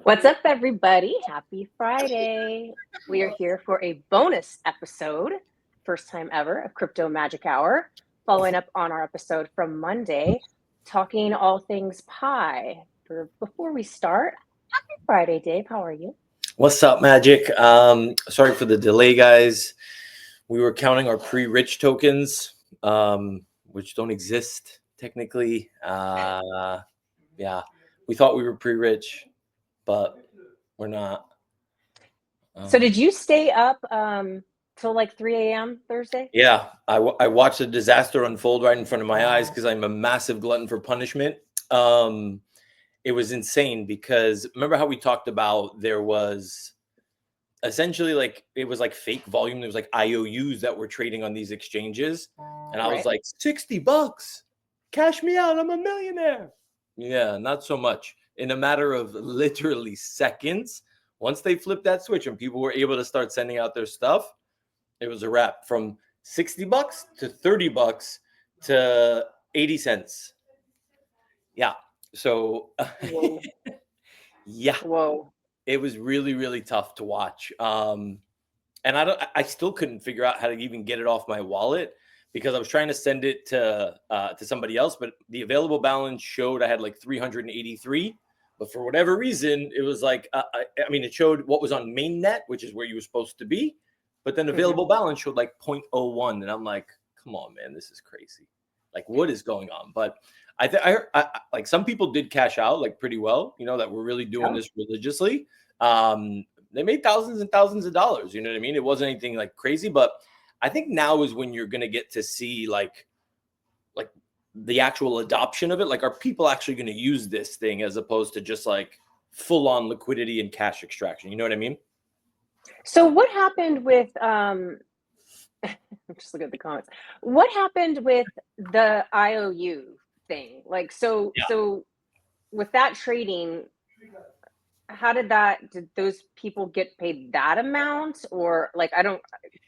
What's up, everybody? Happy Friday. We are here for a bonus episode, first time ever, of Crypto Magic Hour, following up on our episode from Monday, talking all things pie. Before we start, happy Friday, Dave. How are you? What's up, Magic? Sorry for the delay, guys. We were counting our pre-rich tokens, which don't exist technically. Yeah, we thought we were pre-rich, but we're not. So, did you stay up till like 3 a.m. Thursday? Yeah, I watched a disaster unfold right in front of my eyes because I'm a massive glutton for punishment. It was insane because remember how we talked about there was essentially like it was like fake volume. There was like IOUs that were trading on these exchanges, and I was Right. like, $60, cash me out, I'm a millionaire. Yeah, not so much. In a matter of literally seconds, once they flipped that switch and people were able to start sending out their stuff, it was a wrap. From $60 to $30 to 80 cents. Yeah. So Whoa. yeah, Whoa. it was really, really tough to watch. And I still couldn't figure out how to even get it off my wallet because I was trying to send it to somebody else, but the available balance showed I had like 383. But for whatever reason, it was like I mean, it showed what was on mainnet, which is where you were supposed to be, but then available balance showed like 0.01, and I'm like, come on, man, this is crazy. Like, what is going on? But I like some people did cash out like pretty well, that were really doing this religiously. They made thousands and thousands of dollars. You know what I mean? It wasn't anything like crazy, but I think now is when you're going to get to see like the actual adoption of it. Like, are people actually going to use this thing as opposed to just like full on liquidity and cash extraction? You know what I mean? So, what happened with I'm just looking at the comments. What happened with the IOU thing? Like, so with that trading, did those people get paid that amount, or like, can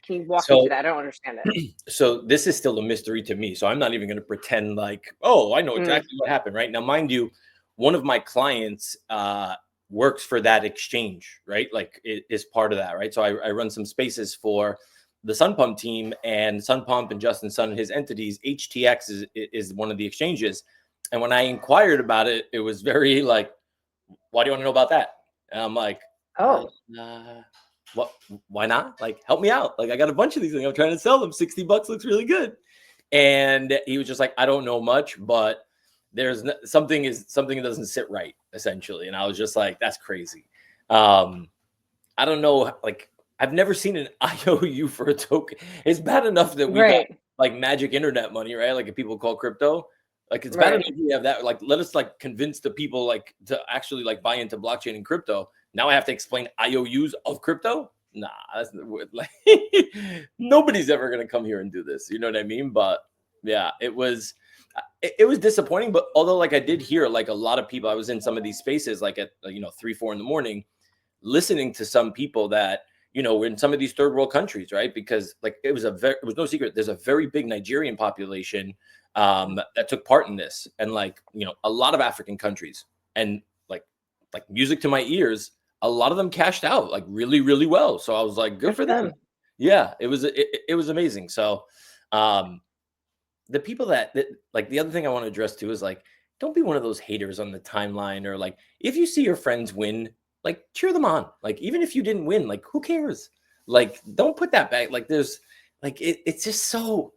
you walk me through that? I don't understand it. So this is still a mystery to me. So I'm not even going to pretend like, oh, I know exactly what happened. Right now, mind you, one of my clients works for that exchange, right? Like it is part of that, right? So I run some spaces for the Sun Pump team, and Sun Pump and Justin Sun and his entities. HTX is one of the exchanges. And when I inquired about it, it was very like, why do you want to know about that? And I'm like, what? Why not? Like, help me out. Like, I got a bunch of these things. I'm trying to sell them. $60 looks really good. And he was just like, I don't know much, but there's something that doesn't sit right, essentially. And I was just like, that's crazy. I don't know. Like, I've never seen an IOU for a token. It's bad enough that we got like magic internet money, right? Like, if people call crypto, like it's bad enough we have that. Like, let us like convince the people like to actually like buy into blockchain and crypto. Now I have to explain IOUs of crypto. Nah, that's like nobody's ever gonna come here and do this. You know what I mean? But yeah, it was disappointing. But although like I did hear like a lot of people, I was in some of these spaces like at 3-4 in the morning, listening to some people that were in some of these third world countries, right? Because like it was no secret. There's a very big Nigerian population that took part in this, and like a lot of African countries, and like music to my ears, a lot of them cashed out like really, really well. So I was like, good for them. Yeah, it was amazing. So the people that like, the other thing I want to address too is like, don't be one of those haters on the timeline, or like if you see your friends win, like cheer them on. Like even if you didn't win, like who cares? Like don't put that back. Like there's like it's just so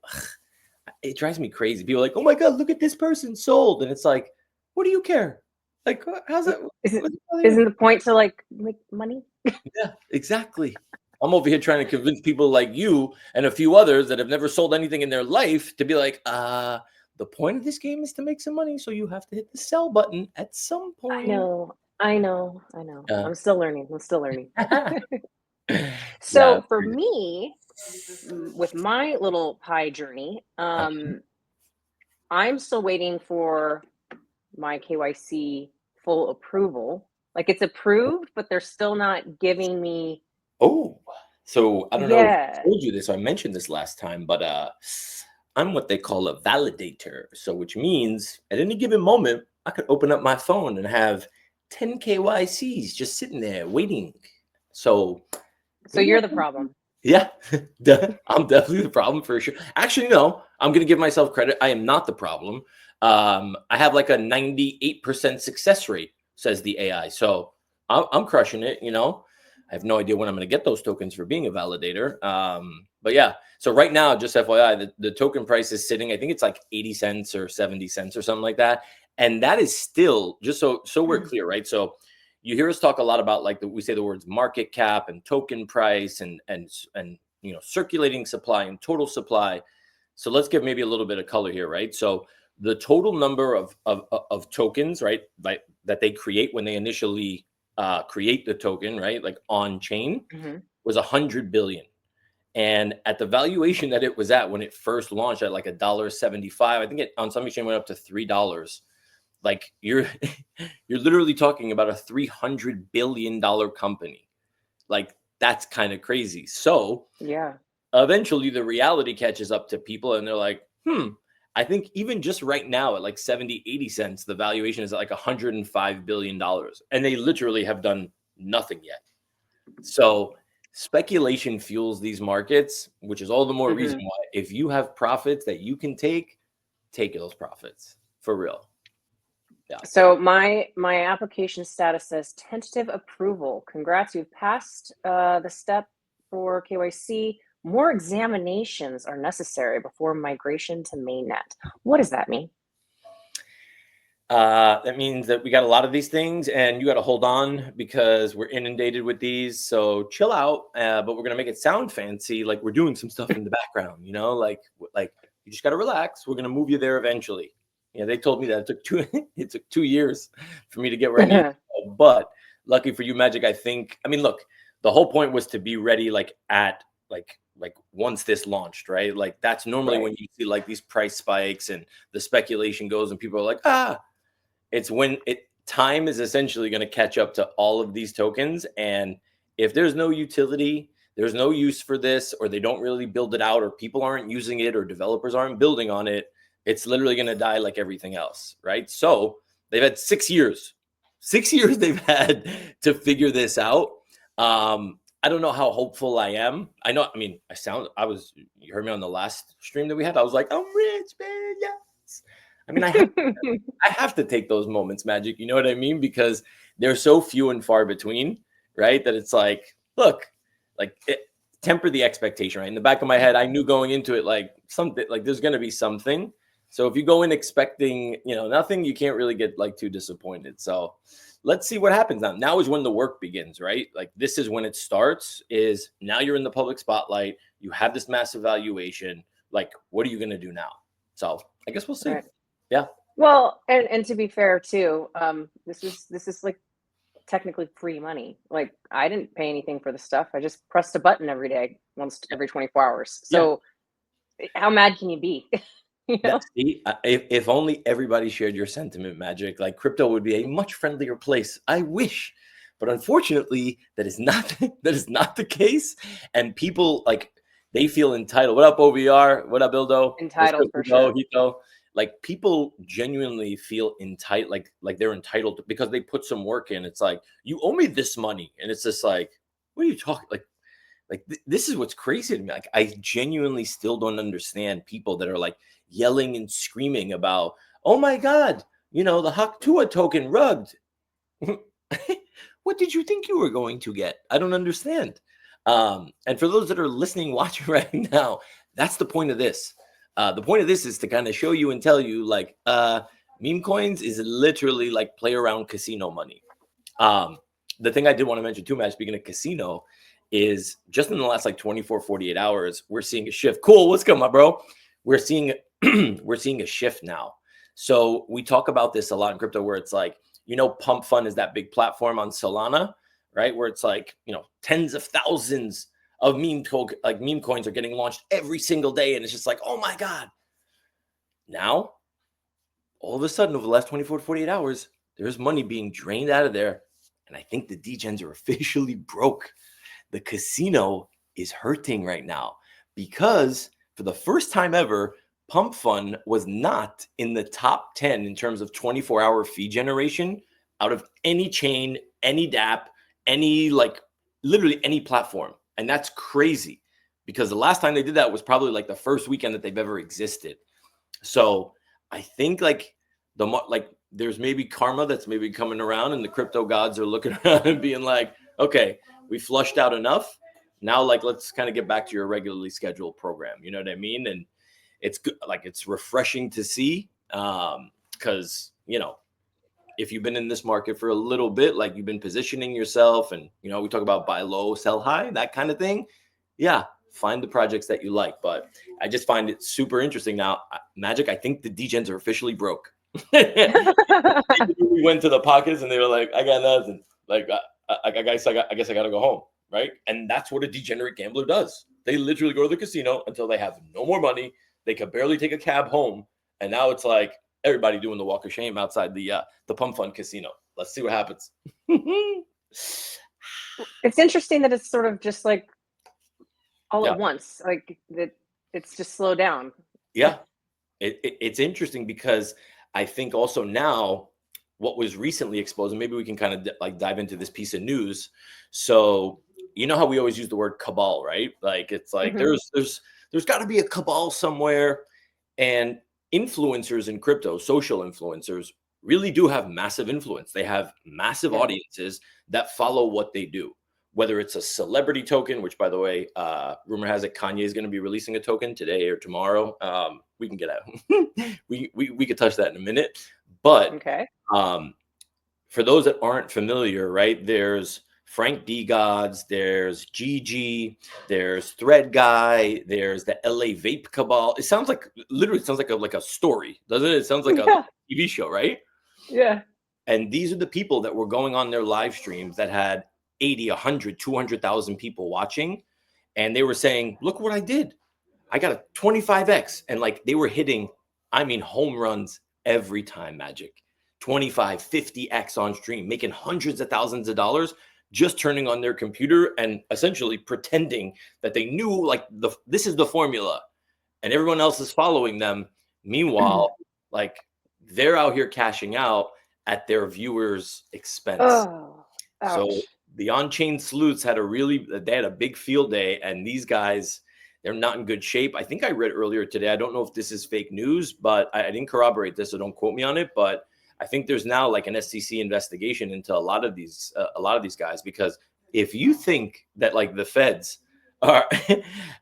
it drives me crazy. People are like, oh my God, look at this person sold. And it's like, what do you care? Like, how's that? Isn't the point to like make money? Yeah, exactly. I'm over here trying to convince people like you and a few others that have never sold anything in their life to be like, the point of this game is to make some money. So you have to hit the sell button at some point. I know. I'm still learning. So So for me, with my little pie journey, I'm still waiting for my KYC full approval. Like it's approved, but they're still not giving me. Oh, so I don't know if I told you this, or I mentioned this last time, but I'm what they call a validator. So which means at any given moment, I could open up my phone and have 10 KYCs just sitting there waiting. So So you're the problem. yeah, I'm definitely the problem for sure. Actually, no, I'm going to give myself credit. I am not the problem. I have like a 98% success rate, says the AI. So I'm crushing it. I have no idea when I'm going to get those tokens for being a validator. But yeah, so right now, just FYI, the token price is sitting, I think it's like 80 cents or 70 cents or something like that. And that is still, just so we're clear, right? So you hear us talk a lot about we say the words market cap and token price and circulating supply and total supply. So let's give maybe a little bit of color here, right? So the total number of tokens, right, that they create when they initially create the token, right, like on chain, was 100 billion. And at the valuation that it was at when it first launched at like $1.75, I think it on some exchange went up to $3. Like you're literally talking about a $300 billion company. Like that's kind of crazy. So yeah, eventually the reality catches up to people and they're like, I think even just right now at like 70, 80 cents, the valuation is at like $105 billion. And they literally have done nothing yet. So speculation fuels these markets, which is all the more reason why if you have profits that you can take those profits for real. Yeah. So my application status says tentative approval. Congrats, you've passed the step for KYC. More examinations are necessary before migration to mainnet. What does that mean? That means that we got a lot of these things and you got to hold on because we're inundated with these. So chill out, but we're going to make it sound fancy. Like we're doing some stuff in the background, like you just got to relax. We're going to move you there eventually. Yeah, they told me that it took 2 years for me to get where I need to go. But lucky for you, Magic, look, the whole point was to be ready at once this launched, right? Like that's normally when you see like these price spikes and the speculation goes and people are like, it's when time is essentially going to catch up to all of these tokens. And if there's no utility, there's no use for this, or they don't really build it out, or people aren't using it, or developers aren't building on it, it's literally going to die like everything else, right? So they've had 6 years. 6 years they've had to figure this out. I don't know how hopeful I am. You heard me on the last stream that we had. I was like, I'm rich, man. Yes. I have to take those moments, Magic. You know what I mean? Because they're so few and far between, right? That it's like, look, temper the expectation, right? In the back of my head, I knew going into it, like something, like there's going to be something. So if you go in expecting, nothing, you can't really get too disappointed. So let's see what happens now. Now is when the work begins, right? Like this is when it starts. Is now you're in the public spotlight. You have this massive valuation. Like, what are you going to do now? So I guess we'll see. Right. Yeah. Well, and to be fair too, this is like technically free money. Like I didn't pay anything for the stuff. I just pressed a button every day, once every 24 hours. So how mad can you be? If only everybody shared your sentiment, Magic, like crypto would be a much friendlier place. I wish, but unfortunately, that is not the case. And people they feel entitled. What up, OVR? What up, Bildo? Entitled for sure. Hito? Like people genuinely feel entitled, like they're entitled because they put some work in. It's like, you owe me this money, and it's just like, what are you talking this is what's crazy to me. Like I genuinely still don't understand people that are yelling and screaming about, oh my God, the Haktua token rugged. What did you think you were going to get? I don't understand. And for those that are listening, watching right now, that's the point of this. The point of this is to kind of show you and tell you meme coins is literally like play around casino money. The thing I did want to mention too, Matt, speaking of casino, is just in the last 24, 48 hours, we're seeing a shift. Cool. What's going on, bro? We're seeing a shift now. So we talk about this a lot in crypto where it's Pump Fund is that big platform on Solana, right? Where it's tens of thousands of meme coins are getting launched every single day. And it's just oh my God. Now, all of a sudden over the last 24 to 48 hours, there's money being drained out of there. And I think the degens are officially broke. The casino is hurting right now because for the first time ever, Pump Fund was not in the top 10 in terms of 24-hour fee generation out of any chain, any DApp, any like literally any platform. And that's crazy because the last time they did that was probably like the first weekend that they've ever existed. So I think like there's maybe karma that's maybe coming around, and the crypto gods are looking around and being like, okay, we flushed out enough. Now, like, let's kind of get back to your regularly scheduled program. You know what I mean? And it's good. Like, it's refreshing to see because, if you've been in this market for a little bit, like you've been positioning yourself and, we talk about buy low, sell high, that kind of thing. Yeah. Find the projects that you like. But I just find it super interesting now. Magic, I think the degens are officially broke. We went to the pockets and they were like, I got nothing. Like, I guess I got to go home. Right. And that's what a degenerate gambler does. They literally go to the casino until they have no more money. They could barely take a cab home. And now it's like everybody doing the walk of shame outside the Pump Fund casino. Let's see what happens. It's interesting that it's sort of just like all Yeah. at once, like that it's just slowed down. Yeah. It's interesting because I think also now what was recently exposed, and maybe we can kind of like dive into this piece of news. So, you know how we always use the word cabal, right? Like it's like there's got to be a cabal somewhere, and influencers in crypto, social influencers, really do have massive influence. They have massive audiences that follow what they do. Whether it's a celebrity token, which by the way, rumor has it Kanye is going to be releasing a token today or tomorrow. We can get out. we could touch that in a minute. But Okay. For those that aren't familiar, right? There's Frank D Gods, there's GG, there's Thread Guy, there's the LA Vape Cabal. It sounds like like a story, doesn't it? It sounds like a TV show, right? Yeah. And these are the people that were going on their live streams that had 80, 100, 200,000 people watching. And they were saying, look what I did. I got a 25x. And like they were hitting, home runs every time, Magic. 25, 50x on stream, making hundreds of thousands of dollars, just turning on their computer and essentially pretending that they knew like this is the formula and everyone else is following them. Meanwhile, like they're out here cashing out at their viewers' expense. Oh, ouch. So the on-chain sleuths had a big field day, and these guys, they're not in good shape. I think I read earlier today, I don't know if this is fake news, but I didn't corroborate this, so don't quote me on it, but I think there's now like an SEC investigation into a lot of these guys, because if you think that like the feds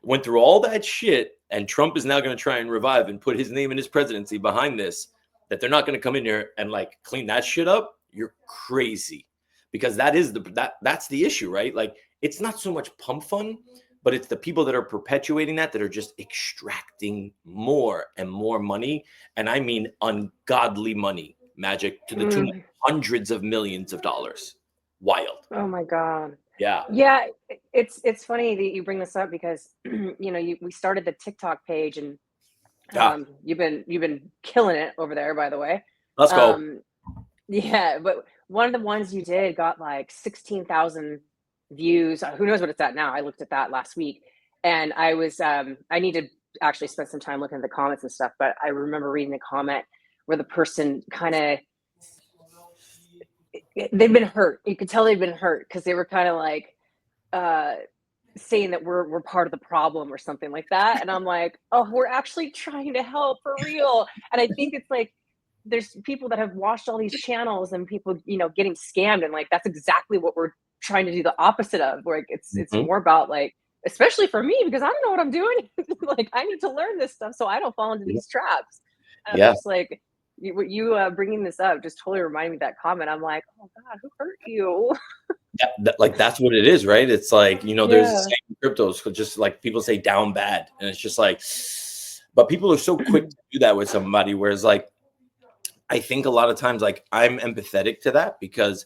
went through all that shit and Trump is now going to try and revive and put his name and his presidency behind this, that they're not going to come in here and like clean that shit up, you're crazy. Because that's the issue, right? Like it's not so much pump fun, but it's the people that are perpetuating that are just extracting more and more money, and I mean ungodly money, Magic, to the tune of hundreds of millions of dollars. Wild. Oh my God. Yeah. Yeah. It's funny that you bring this up because we started the TikTok page and you've been killing it over there, by the way. Let's go. Yeah, but one of the ones you did got like 16,000 views. Who knows what it's at now? I looked at that last week, and I was I need to actually spend some time looking at the comments and stuff. But I remember reading a comment where the person kind of they've been hurt. You could tell they've been hurt because they were kind of like saying that we're part of the problem or something like that. And I'm like, oh, we're actually trying to help for real. And I think it's like there's people that have watched all these channels and people, getting scammed. And like, that's exactly what we're trying to do the opposite of, where it's more about like, especially for me, because I don't know what I'm doing. Like, I need to learn this stuff so I don't fall into these traps. And I'm just like, you bringing this up just totally reminded me of that comment. I'm like, oh God, who hurt you? Like that's what it is, right? It's like, there's the same cryptos, just like people say down bad. And it's just like, but people are so quick to do that with somebody, whereas like, I think a lot of times, like I'm empathetic to that because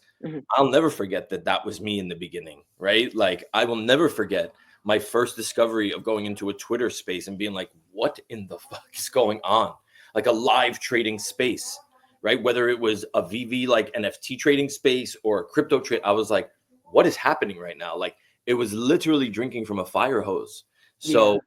I'll never forget that was me in the beginning, right? Like I will never forget my first discovery of going into a Twitter space and being like, what in the fuck is going on? Like a live trading space, right? Whether it was a VV like NFT trading space or a crypto trade, I was like, what is happening right now? Like it was literally drinking from a fire hose. So,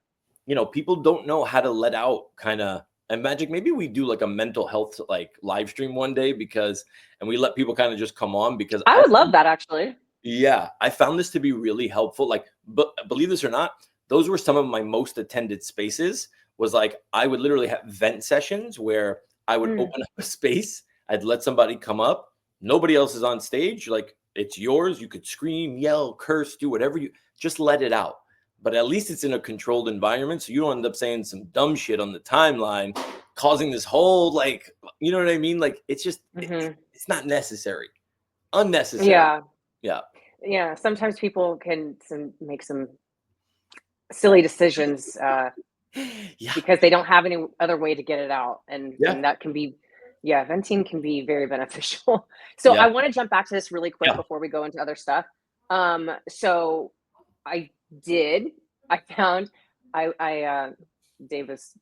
people don't know how to let out kind of And Magic, maybe we do like a mental health like live stream one day and we let people kind of just come on because I would love that actually. yeah, I found this to be really helpful. Like, but believe this or not, those were some of my most attended spaces. Was like I would literally have vent sessions where I would open up a space, I'd let somebody come up, nobody else is on stage, like it's yours. You could scream, yell, curse, do whatever you just let it out. But at least it's in a controlled environment, so you don't end up saying some dumb shit on the timeline, causing this whole like, you know what I mean? Like it's just it's not necessary, unnecessary. Yeah. Yeah. Yeah. Sometimes people can make some silly decisions Yeah. because they don't have any other way to get it out. And Yeah. that can be, yeah, venting can be very beneficial. So Yeah. I want to jump back to this really quick Yeah. before we go into other stuff. So I found, Dave was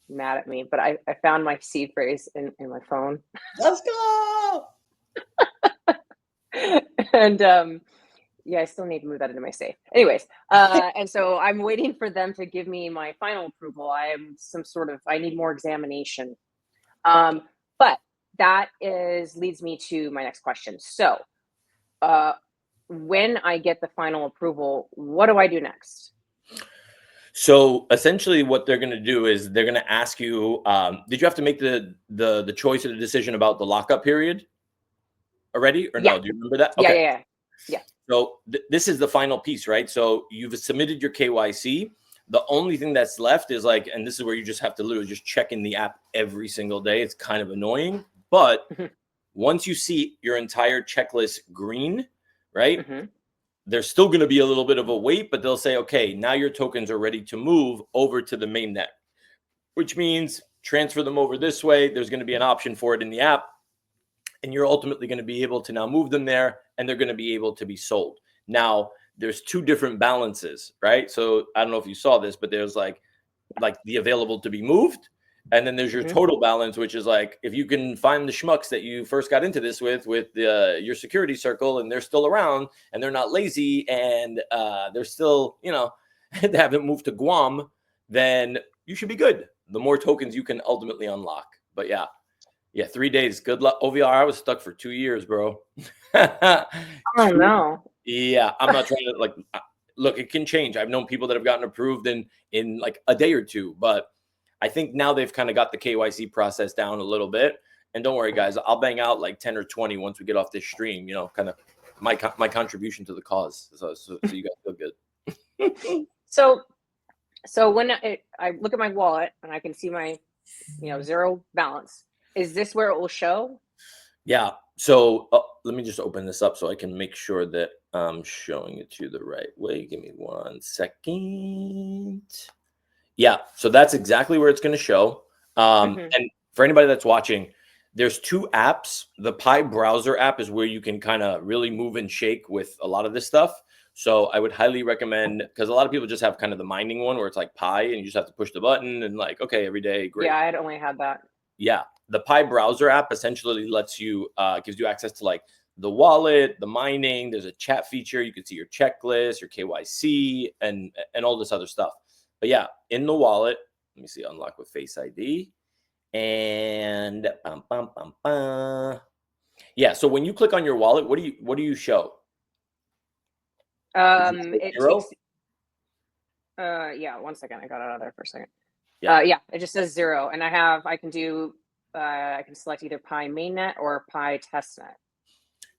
mad at me, but I found my seed phrase in my phone. Let's go. And yeah, I still need to move that into my safe. Anyways, and so I'm waiting for them to give me my final approval. I need more examination. But that leads me to my next question. So, when I get the final approval, what do I do next? So essentially, what they're going to do is they're going to ask you, did you have to make the choice or the decision about the lockup period already, or Yeah. no? Do you remember that? Yeah, Okay. yeah. So this is the final piece, right? So you've submitted your KYC. The only thing that's left is like, and this is where you just have to literally just check in the app every single day. It's kind of annoying, but once you see your entire checklist green, right? There's still going to be a little bit of a wait, but they'll say, okay, now your tokens are ready to move over to the mainnet, which means transfer them over this way. There's going to be an option for it in the app, and you're ultimately going to be able to now move them there, and they're going to be able to be sold. Now, there's two different balances, right? So I don't know if you saw this, but there's like the available to be moved, and then there's your total balance, which is like if you can find the schmucks that you first got into this with your security circle, and they're still around, and they're not lazy, and they're still, they haven't moved to Guam, then you should be good. The more tokens you can ultimately unlock. But yeah, 3 days. Good luck. OVR, I was stuck for 2 years, bro. Oh no. Yeah, I'm not trying to look, it can change. I've known people that have gotten approved in like a day or two, but I think now they've kind of got the KYC process down a little bit. And don't worry, guys, I'll bang out like 10 or 20 once we get off this stream, kind of my contribution to the cause. So you guys feel good. So when I look at my wallet and I can see my, zero balance, is this where it will show? Yeah. So let me just open this up so I can make sure that I'm showing it to you the right way. Give me 1 second. Yeah. So that's exactly where it's going to show. And for anybody that's watching, there's two apps. The Pi browser app is where you can kind of really move and shake with a lot of this stuff. So I would highly recommend, because a lot of people just have kind of the mining one where it's like Pi and you just have to push the button and like, okay, every day, great. Yeah, I had only had that. Yeah. The Pi browser app essentially lets you, gives you access to like the wallet, the mining. There's a chat feature. You can see your checklist, your KYC, and all this other stuff. But yeah, in the wallet, let me see, unlock with Face ID. And yeah, so when you click on your wallet, what do you show? It zero? takes. Yeah, 1 second. I got out of there for a second. Yeah. Yeah, it just says 0, and I can do. I can select either Pi mainnet or Pi testnet.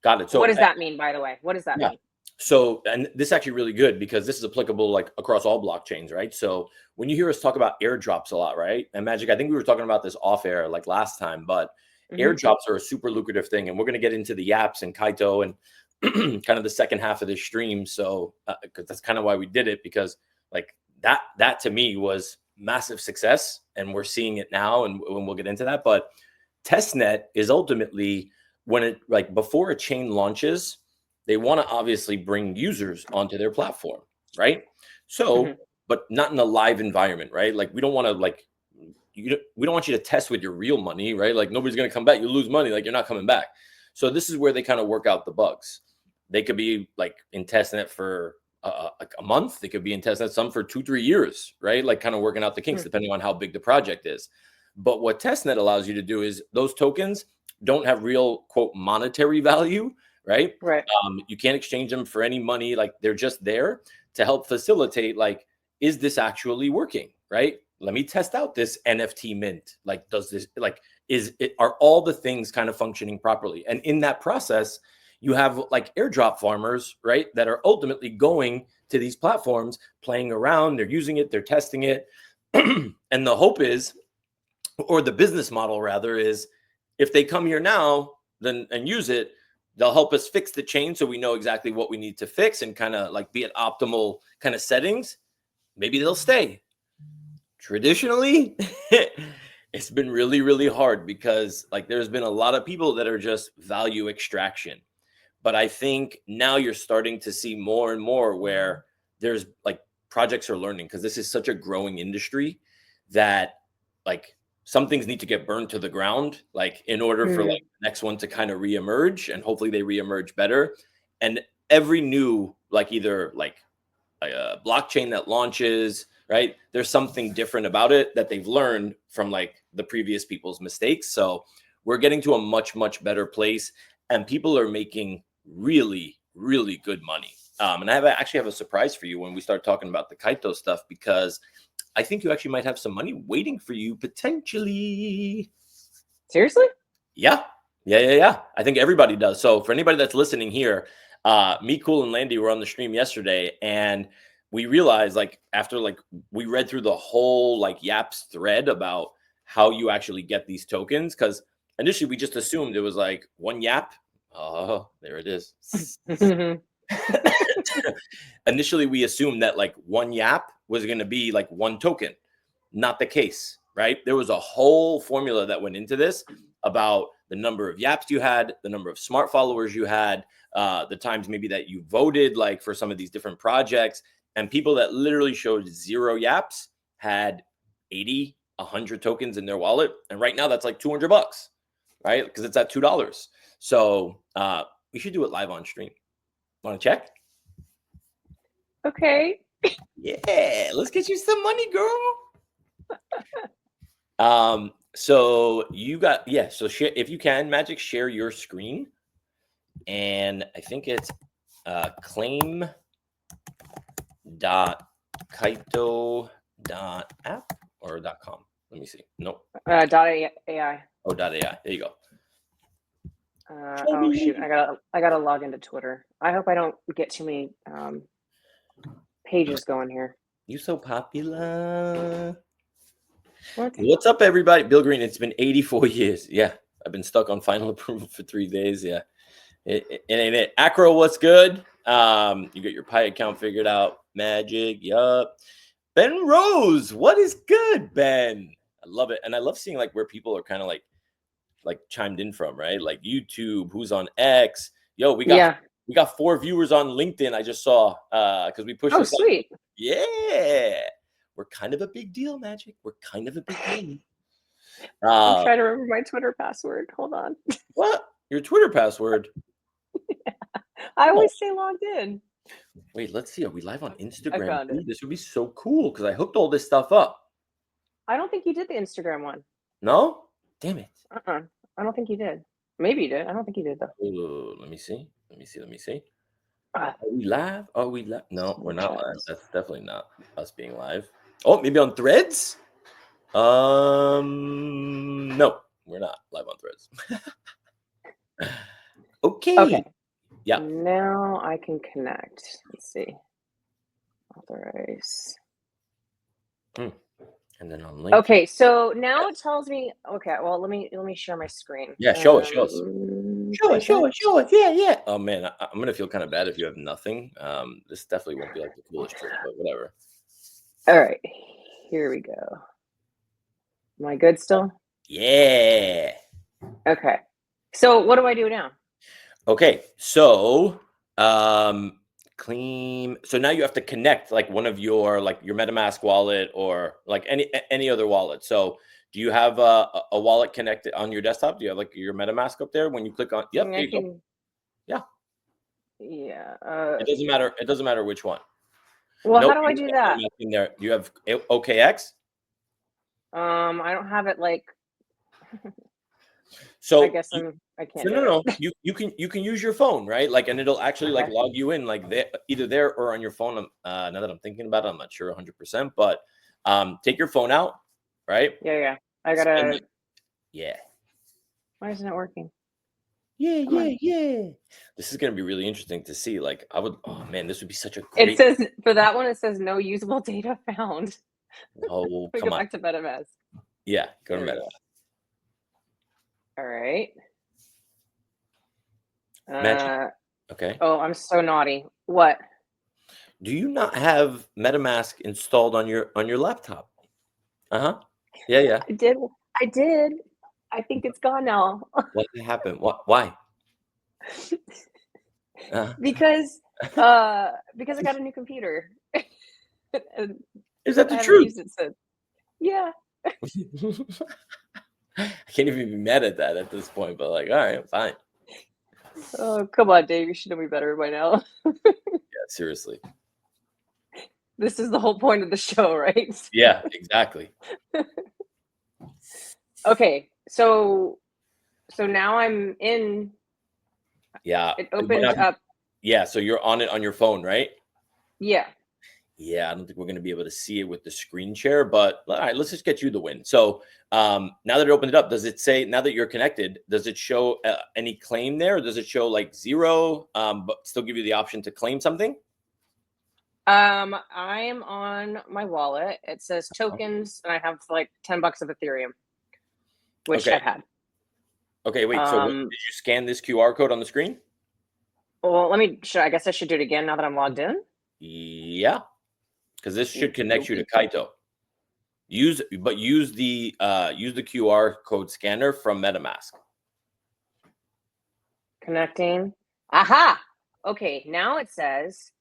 Got it. So what does that mean, by the way? What does that mean? So, and this is actually really good because this is applicable like across all blockchains, right? So when you hear us talk about airdrops a lot, right? And Magic, I think we were talking about this off air like last time, but airdrops are a super lucrative thing. And we're going to get into the apps and Kaito and kind of the second half of this stream. So, because that's kind of why we did it, because like that to me was massive success, and we're seeing it now, and we'll get into that. But testnet is ultimately when it, like, before a chain launches, they want to obviously bring users onto their platform, right? So, but not in a live environment, right? Like we don't want to we don't want you to test with your real money, right? Like nobody's going to come back. You lose money, like you're not coming back. So this is where they kind of work out the bugs. They could be like in testnet for like a month. They could be in testnet some for 2-3 years, right? Like kind of working out the kinks depending on how big the project is. But what testnet allows you to do is those tokens don't have real quote monetary value, right? Right. You can't exchange them for any money. Like they're just there to help facilitate, like, is this actually working, right? Let me test out this NFT mint. Like, does this, like, are all the things kind of functioning properly? And in that process, you have like airdrop farmers, right? That are ultimately going to these platforms, playing around, they're using it, they're testing it. And the hope is, or the business model rather, is if they come here now then and use it, they'll help us fix the chain so we know exactly what we need to fix and kind of like be at optimal kind of settings. Maybe they'll stay. Traditionally, it's been really, really hard because like there's been a lot of people that are just value extraction. But I think now you're starting to see more and more where there's like projects are learning, because this is such a growing industry that like some things need to get burned to the ground, like in order for like the next one to kind of reemerge, and hopefully they reemerge better. And every new like either like a blockchain that launches, right? There's something different about it that they've learned from like the previous people's mistakes. So we're getting to a much, much better place, and people are making really, really good money. And actually have a surprise for you when we start talking about the Kaito stuff, because I think you actually might have some money waiting for you potentially. Seriously? Yeah. I think everybody does. So for anybody that's listening here, me, Cool, and Landy were on the stream yesterday, and we realized like after like we read through the whole like Yaps thread about how you actually get these tokens, because initially we just assumed it was like one Yap. Oh, there it is. Initially we assumed that like one Yap was going to be like one token. Not the case, right? There was a whole formula that went into this about the number of Yaps you had, the number of smart followers you had, the times maybe that you voted like for some of these different projects. And people that literally showed 0 Yaps had 80, 100 tokens in their wallet. And right now that's like $200, right? Because it's at $2. So we should do it live on stream. Want to check? Okay. Yeah, let's get you some money, girl. So you got, so share, if you can, Magic, share your screen. And I think it's claim.kaito.app or .com. Let me see. Nope. .ai. Oh, .ai. There you go. Oh shoot! I gotta log into Twitter. I hope I don't get too many pages going here. You so popular. What? What's up, everybody? Bill Green. It's been 84 years. Yeah, I've been stuck on final approval for 3 days. Yeah, it ain't it. Acro, what's good? You got your Pi account figured out. Magic, yup. Ben Rose, what is good, Ben? I love it, and I love seeing like where people are kind of like chimed in from, right? Like YouTube, who's on X. Yo, we got 4 viewers on LinkedIn. I just saw because we pushed. Oh, sweet. Yeah, we're kind of a big deal, Magic. We're kind of a big deal. I'm trying to remember my Twitter password. Hold on. What? Your Twitter password? Yeah. I always stay logged in. Wait, let's see. Are we live on Instagram? I found it. This would be so cool because I hooked all this stuff up. I don't think you did the Instagram one. No? Damn it. I don't think you did. Maybe you did. I don't think you did though. Let me see. Are we live? No, we're not live. That's definitely not us being live. Oh, maybe on Threads? No, we're not live on Threads. Okay. Yeah. Now I can connect. Let's see. Authorize. And then on LinkedIn. Okay, so now it tells me. Okay, well let me share my screen. Yeah, show us. Show us. Yeah. Oh man, I'm gonna feel kind of bad if you have nothing. This definitely won't be like the coolest trip, but whatever. All right, here we go. Am I good still? Yeah. Okay. So what do I do now? Okay, so claim. So now you have to connect like one of your MetaMask wallet or like any other wallet. So do you have a wallet connected on your desktop? Do you have like your MetaMask up there when you click on? Yep. There you go. Yeah. Yeah. It doesn't matter. It doesn't matter which one. Well, how do I do that? In there, you have OKX. I don't have it like. So I guess I can't do no. it. You can use your phone, right? Like, and it'll actually like Okay. log you in, like either there or on your phone. Now that I'm thinking about it, I'm not sure 100%, but take your phone out, right? Yeah. I Send gotta. it. Yeah. Why isn't it working? Yeah, Come on. yeah. This is gonna be really interesting to see. Like, oh man, this would be such a It great. says for that one. It says no usable data found. Oh, We go come on. back to MetaMask. Yeah, go to There we Meta. go. All right. Magic. Okay. Oh, I'm so naughty. What? Do you not have MetaMask installed on your laptop? Uh-huh. Yeah. I did. I did. I think it's gone now What happened? What? Why? Uh, because I got a new computer and is that I the haven't truth? used it since. Yeah. I can't even be mad at that at this point, but like, all right, fine. Oh, come on, Dave. You should know me better by now. Yeah, seriously. This is the whole point of the show, right? Yeah, exactly. Okay. So now I'm in. Yeah. It We're opened not, up. yeah, so you're on it on your phone, right? Yeah. Yeah, I don't think we're going to be able to see it with the screen share, but all right, let's just get you the win. So now that it opened it up, does it say, now that you're connected, does it show any claim there? Or does it show like 0, but still give you the option to claim something? I'm on my wallet. It says tokens, and I have like $10 of Ethereum, which Okay. I've had. Okay, wait. So did you scan this QR code on the screen? Well, I guess I should do it again now that I'm logged in. Yeah, because this should connect you to Kaito. Use the QR code scanner from MetaMask. Connecting. Aha. Okay, now it says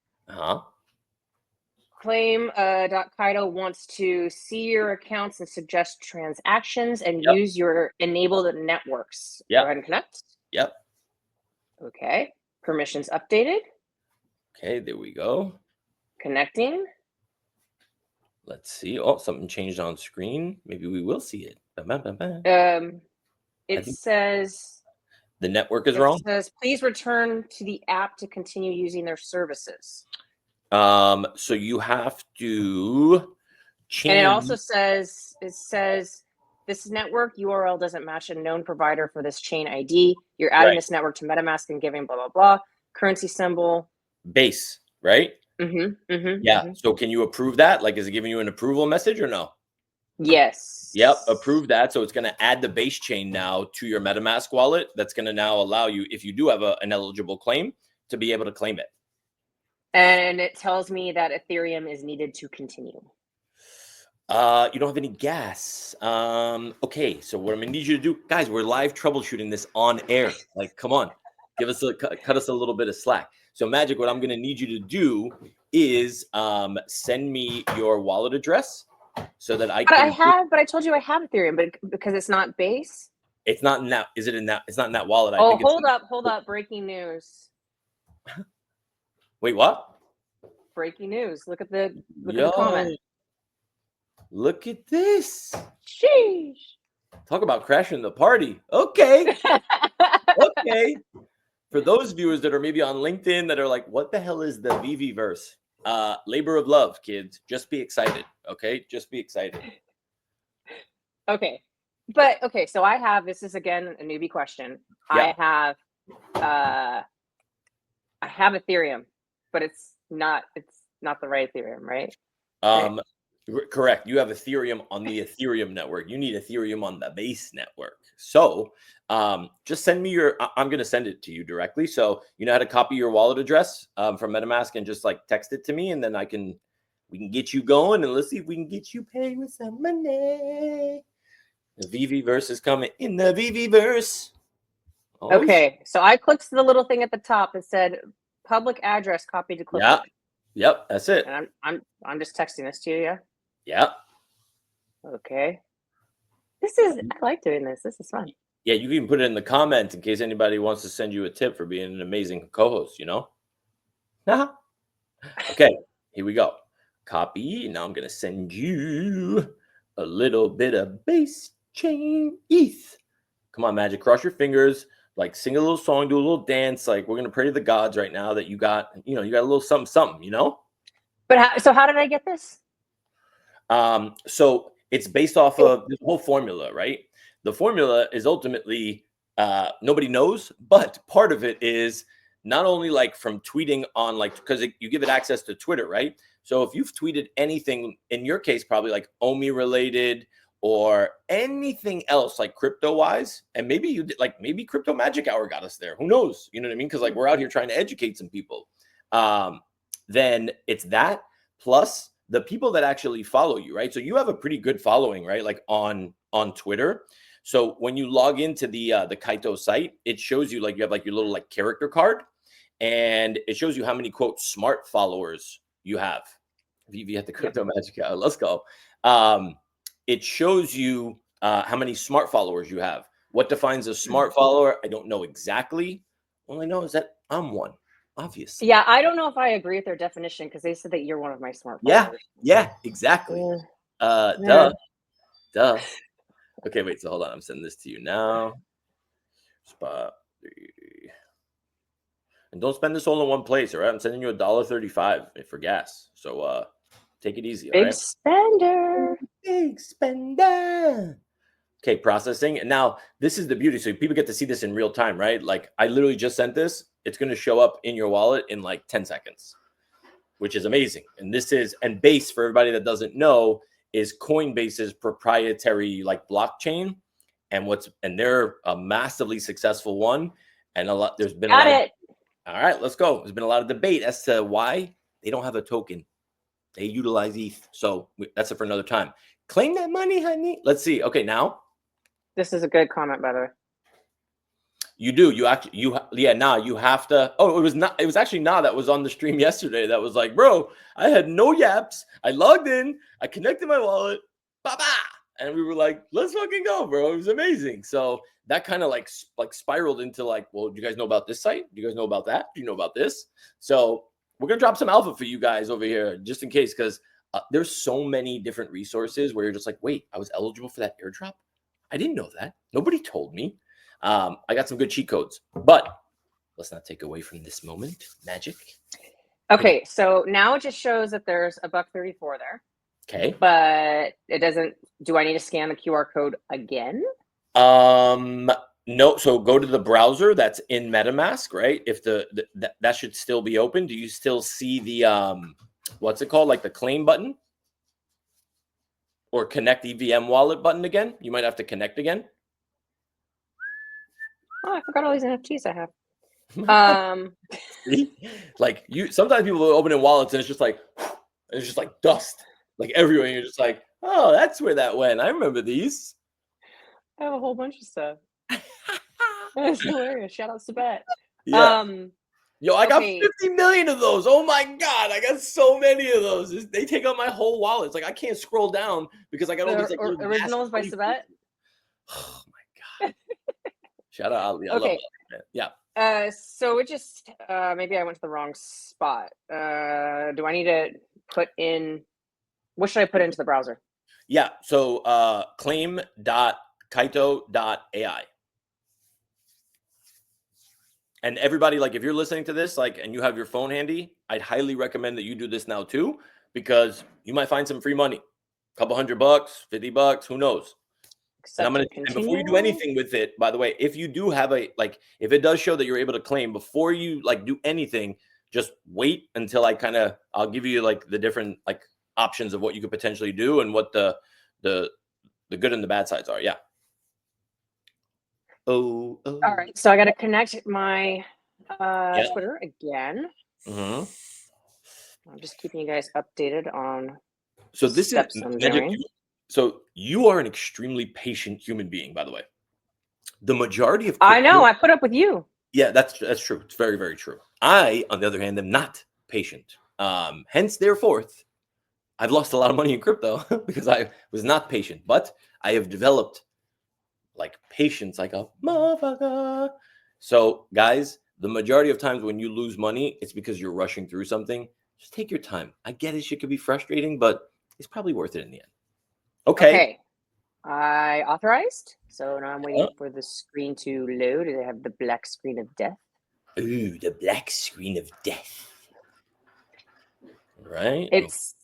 claim Kaido wants to see your accounts and suggest transactions and use your enabled networks. Yep. Go ahead and connect. Yep. Okay. Permissions updated. Okay, there we go. Connecting. Let's see. Oh, something changed on screen. Maybe we will see it. It says the network is wrong. It says please return to the app to continue using their services. So you have to change. And it also says this network URL doesn't match a known provider for this chain ID. You're adding this network to MetaMask and giving blah blah blah. Currency symbol. Base, right? Yeah. So can you approve that? Like, is it giving you an approval message or no? Yes. Yep. Approve that. So it's going to add the base chain now to your MetaMask wallet. That's going to now allow you, if you do have an eligible claim, to be able to claim it. And it tells me that Ethereum is needed to continue. You don't have any gas. Okay. So what I'm going to need you to do, guys, we're live troubleshooting this on air. Like, come on, cut us a little bit of slack. So Magic, what I'm going to need you to do is send me your wallet address so that I can. But I told you I have Ethereum, but because it's not base. It's not in that. Is it in that? It's not in that wallet. Oh, hold up. Breaking news. Wait, what? Breaking news. Look at the comment. Look at this. Sheesh. Talk about crashing the party. Okay. Okay. For those viewers that are maybe on LinkedIn that are like, what the hell is the VV verse? Labor of love, kids. Just be excited. Okay. Just be excited. Okay. But okay, so this is again a newbie question. Yeah. I have Ethereum, but it's not the right Ethereum, right? Correct. You have Ethereum on the Ethereum network. You need Ethereum on the base network. So just send me I'm going to send it to you directly. So you know how to copy your wallet address from MetaMask and just like text it to me. And then we can get you going and let's see if we can get you paid with some money. The VV verse is coming in the VV verse. Oh, okay. So I clicked the little thing at the top that said public address copied to clipboard. Yeah. Yep. That's it. And I'm just texting this to you. Yeah. Yeah. Okay. I like doing this. This is fun. Yeah, you can put it in the comments in case anybody wants to send you a tip for being an amazing co-host, you know? Okay, here we go. Copy. Now I'm going to send you a little bit of bass chain ETH. Come on, Magic, cross your fingers, like sing a little song, do a little dance. Like we're gonna pray to the gods right now that you got a little something, something, But so how did I get this? So it's based off of this whole formula, right? The formula is ultimately nobody knows, but part of it is not only like from tweeting on like because you give it access to Twitter, right? So if you've tweeted anything, in your case, probably like OMI related or anything else like crypto wise, and maybe you did like maybe Crypto Magic Hour got us there. Who knows? You know what I mean? Because like we're out here trying to educate some people. Then it's that plus the people that actually follow you, right? So you have a pretty good following, right? Like on Twitter. So when you log into the Kaito site, it shows you like you have like your little like character card, and it shows you how many quote smart followers you have. VV at the Crypto Magic Hour. Let's go. It shows you how many smart followers you have. What defines a smart follower? I don't know exactly. All I know is that I'm one, obviously. Yeah, I don't know if I agree with their definition because they said that you're one of my smart followers. Yeah, exactly. Yeah. Duh. Okay, wait. So hold on. I'm sending this to you now. Spot 3. And don't spend this all in one place, all right? I'm sending you $1.35 for gas. So take it easy, all Big right? spender. Big spender. Okay, processing. And now this is the beauty. So people get to see this in real time, right? Like I literally just sent this. It's going to show up in your wallet in like 10 seconds, which is amazing. And this is, and Base, for everybody that doesn't know, is Coinbase's proprietary like blockchain. And they're a massively successful one. And there's been a lot of, all right, let's go. There's been a lot of debate as to why they don't have a token. They utilize ETH. So that's it for another time. Claim that money, honey. Let's see. Okay, now. This is a good comment, by the way. You do. You have to. Oh, it was actually that was on the stream yesterday. That was like, bro, I had no yaps. I logged in. I connected my wallet. Ba-ba. And we were like, let's fucking go, bro. It was amazing. So that kind of like spiraled into like, well, do you guys know about this site? Do you guys know about that? Do you know about this? So we're going to drop some alpha for you guys over here just in case, because there's so many different resources where you're just like, wait, I was eligible for that airdrop? I didn't know that. Nobody told me. I got some good cheat codes, but let's not take away from this moment. Magic. Okay, so now it just shows that there's $1.34 there. Okay. But it doesn't, do I need to scan the QR code again? No, so go to the browser that's in MetaMask, right? If that should still be open. Do you still see the what's it called? Like the claim button? Or connect EVM wallet button again? You might have to connect again. Oh, I forgot all these NFTs I have. Like sometimes people will open in wallets and it's just like dust, like everywhere. And you're just like, oh, that's where that went. I remember these. I have a whole bunch of stuff. That's hilarious. Shout out to Bet. Yeah. Yo, I got 50 million of those. Oh my God. I got so many of those. They take up my whole wallet. It's like I can't scroll down because I got all these like originals by Sabet. Oh my God. Shout out Ali. I okay. love that, yeah. So it just maybe I went to the wrong spot. Do I need to put in, what should I put into the browser? Yeah. So claim.kaito.ai. And everybody, like if you're listening to this, like, and you have your phone handy, I'd highly recommend that you do this now too, because you might find some free money, a couple $100, $50, who knows? And before you do anything with it, by the way, if you do have if it does show that you're able to claim, before you like do anything, just wait until I'll give you like the different like options of what you could potentially do and what the good and the bad sides are. Yeah. Oh. All right. So I got to connect my Twitter again. Mm-hmm. I'm just keeping you guys updated on. So this is Magic. So you are an extremely patient human being, by the way. The majority of I know, I put up with you. Yeah, that's true. It's very, very true. I, on the other hand, am not patient. Hence, therefore, I've lost a lot of money in crypto because I was not patient. But I have developed like patience, like a motherfucker. So, guys, the majority of times when you lose money, it's because you're rushing through something. Just take your time. I get it; shit could be frustrating, but it's probably worth it in the end. Okay. I authorized. So now I'm waiting for the screen to load. I have the black screen of death. Ooh, the black screen of death. Right. It's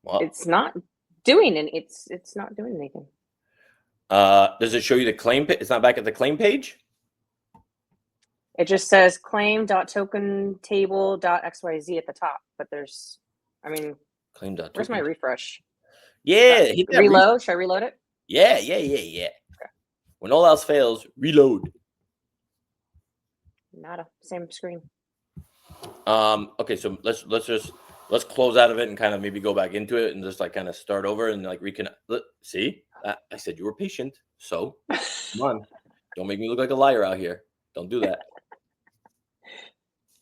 Well, it's not doing it. It's not doing anything. does it show you the claim? It's not back at the claim page. It just says claim.tokentable.xyz at the top, but there's, I mean, Claim. where's my refresh? Yeah, hit that reload. Should I reload it? Yeah. Okay. When all else fails, reload. Nada. Same screen. Okay, so let's close out of it and kind of maybe go back into it and just like kind of start over and like reconnect. See, I said you were patient, so come on, don't make me look like a liar out here. Don't do that.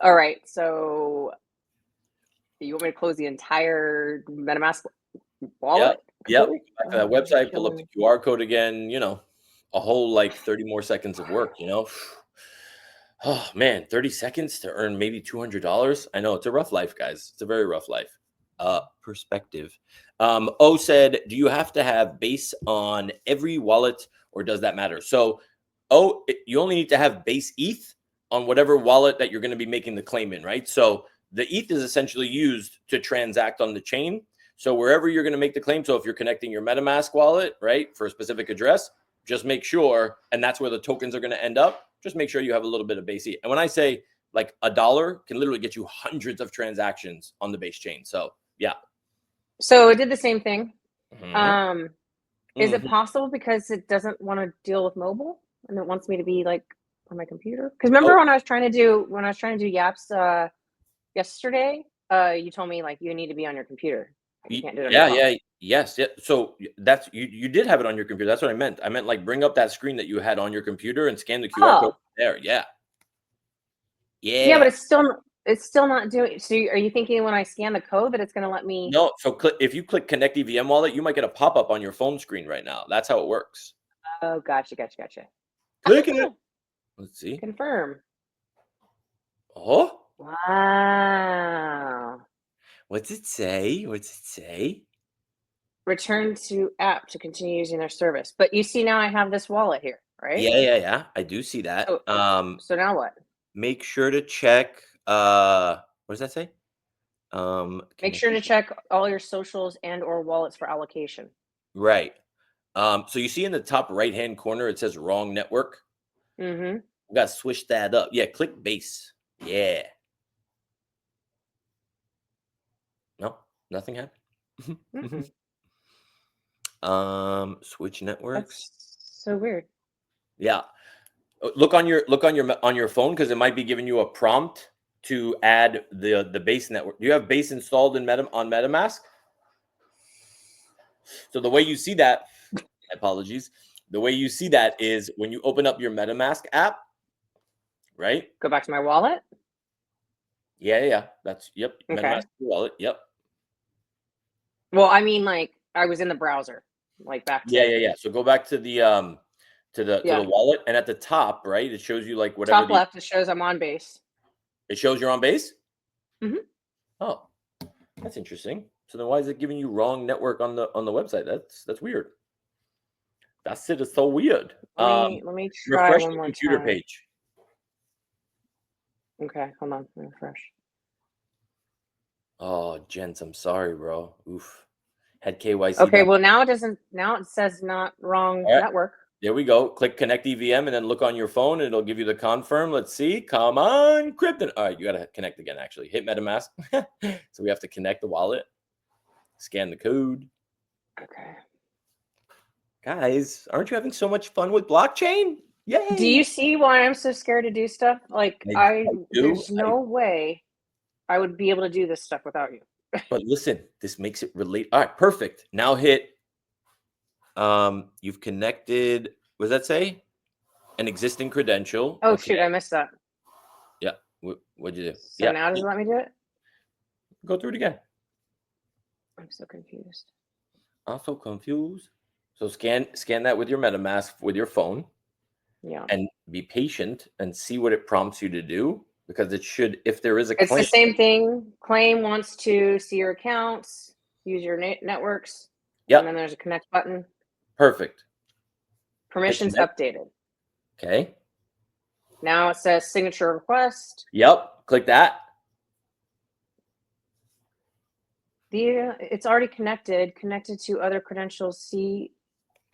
All right, so you want me to close the entire MetaMask wallet? Yep. Back to that website, pull up the QR code again. You know, a whole like 30 more seconds of work. You know. Oh man, 30 seconds to earn maybe $200. I know it's a rough life, guys. It's a very rough life. Perspective. O said, do you have to have base on every wallet or does that matter? So, you only need to have base ETH on whatever wallet that you're going to be making the claim in, right? So the ETH is essentially used to transact on the chain. So wherever you're going to make the claim, so if you're connecting your MetaMask wallet, right, for a specific address, just make sure, and that's where the tokens are going to end up. Just make sure you have a little bit of base ETH. And when I say like $1 can literally get you hundreds of transactions on the base chain. So yeah. So it did the same thing. Mm-hmm. Is it possible because it doesn't want to deal with mobile and it wants me to be like on my computer? Because remember when I was trying to do Yaps yesterday, you told me like you need to be on your computer. You can't do it on your phone. Yes. So that's you did have it on your computer. That's what I meant. I meant like bring up that screen that you had on your computer and scan the QR code there. Yeah, but it's still not doing. So are you thinking when I scan the code that it's going to let me? No. So if you click Connect EVM Wallet, you might get a pop up on your phone screen right now. That's how it works. Oh, gotcha. Click it. Let's see. Confirm. Oh. Wow. What's it say? Return to app to continue using their service. But you see now I have this wallet here, right? Yeah. I do see that. So now what? Make sure to check. What does that say? Make sure to check all your socials and or wallets for allocation. Right. So you see in the top right hand corner it says wrong network. Mm-hmm. We gotta switch that up. Yeah, click base. Yeah. No, nothing happened. Switch networks. That's so weird. Yeah. Look on your phone because it might be giving you a prompt to add the base network. Do you have base installed on MetaMask? So the way you see that, apologies. The way you see that is when you open up your MetaMask app, right? Go back to my wallet. Yeah. That's Okay. MetaMask wallet. Yep. Well, I mean, like I was in the browser, like back to Yeah. So go back to the to the wallet, and at the top, right, it shows you like whatever top left. It shows I'm on base. It shows you're on base. Mm-hmm. Oh, that's interesting. So then, why is it giving you wrong network on the website? That's weird. That shit is so weird. Let me try refresh one the more computer time. page. Okay, hold on. Refresh. Oh, gents, I'm sorry, bro. Oof. Had KYC. Okay, well now it doesn't. Now it says not wrong network. There we go. Click Connect EVM and then look on your phone and it'll give you the confirm. Let's see. Come on, Krypton. All right, you got to connect again, actually. Hit MetaMask. So we have to connect the wallet. Scan the code. Okay. Guys, aren't you having so much fun with blockchain? Yay! Do you see why I'm so scared to do stuff? Like there's no way I would be able to do this stuff without you. But listen, this makes it relate. All right, perfect. Now hit. You've connected. What does that say? An existing credential. Oh shoot, I missed that. Yeah. What'd you do? So now does it let me do it? Go through it again. I'm so confused. I'm so confused. So scan that with your MetaMask with your phone. Yeah. And be patient and see what it prompts you to do because it should, if there is a claim. It's the same thing. Claim wants to see your accounts, use your networks. Yep. And then there's a connect button. Perfect. Permissions connect. updated. Okay. Now it says signature request. Yep. Click that. It's already connected to other credentials. See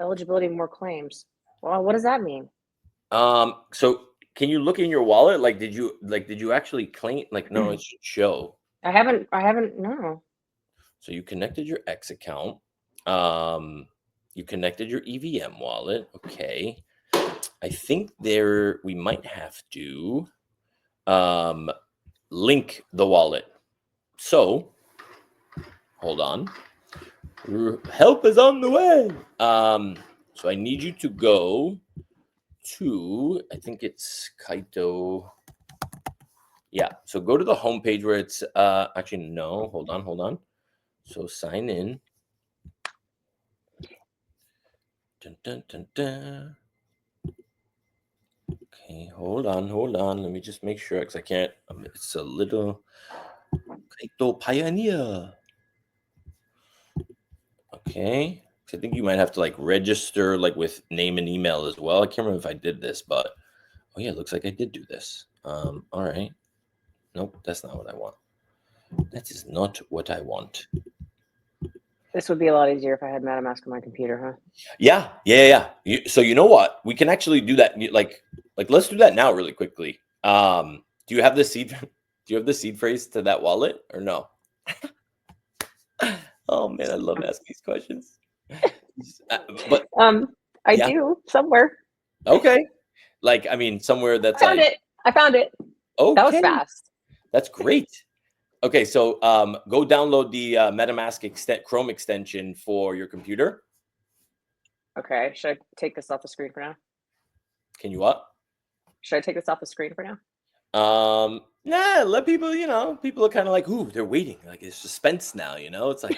eligibility, more claims. Well, what does that mean? So can you look in your wallet? Like, did you actually claim? Like, no, it should show. I haven't. No. So you connected your X account. You connected your EVM wallet. Okay. I think we might have to link the wallet. So hold on. Help is on the way. So I need you to go to, I think it's Kaito. Yeah. So go to the homepage where it's actually no, hold on. So sign in. Dun, dun, dun, dun. Okay, hold on. Let me just make sure because I can't. It's a little Kaito Pioneer. Okay. I think you might have to like register like with name and email as well. I can't remember if I did this, but oh yeah, it looks like I did do this. All right. Nope, that's not what I want. That is not what I want. This would be a lot easier if I had MetaMask on my computer, huh? Yeah. So you know what? We can actually do that. Like let's do that now, really quickly. Do you have the seed? Do you have the seed phrase to that wallet or no? Oh man, I love asking these questions. But I do somewhere. Okay. Like, I mean, somewhere that's I found it. Okay. That was fast. That's great. Okay, so go download the MetaMask Chrome extension for your computer. Okay, should I take this off the screen for now? Can you what? Should I take this off the screen for now? Nah, let people, people are kind of like, ooh, they're waiting. Like it's suspense now, it's like,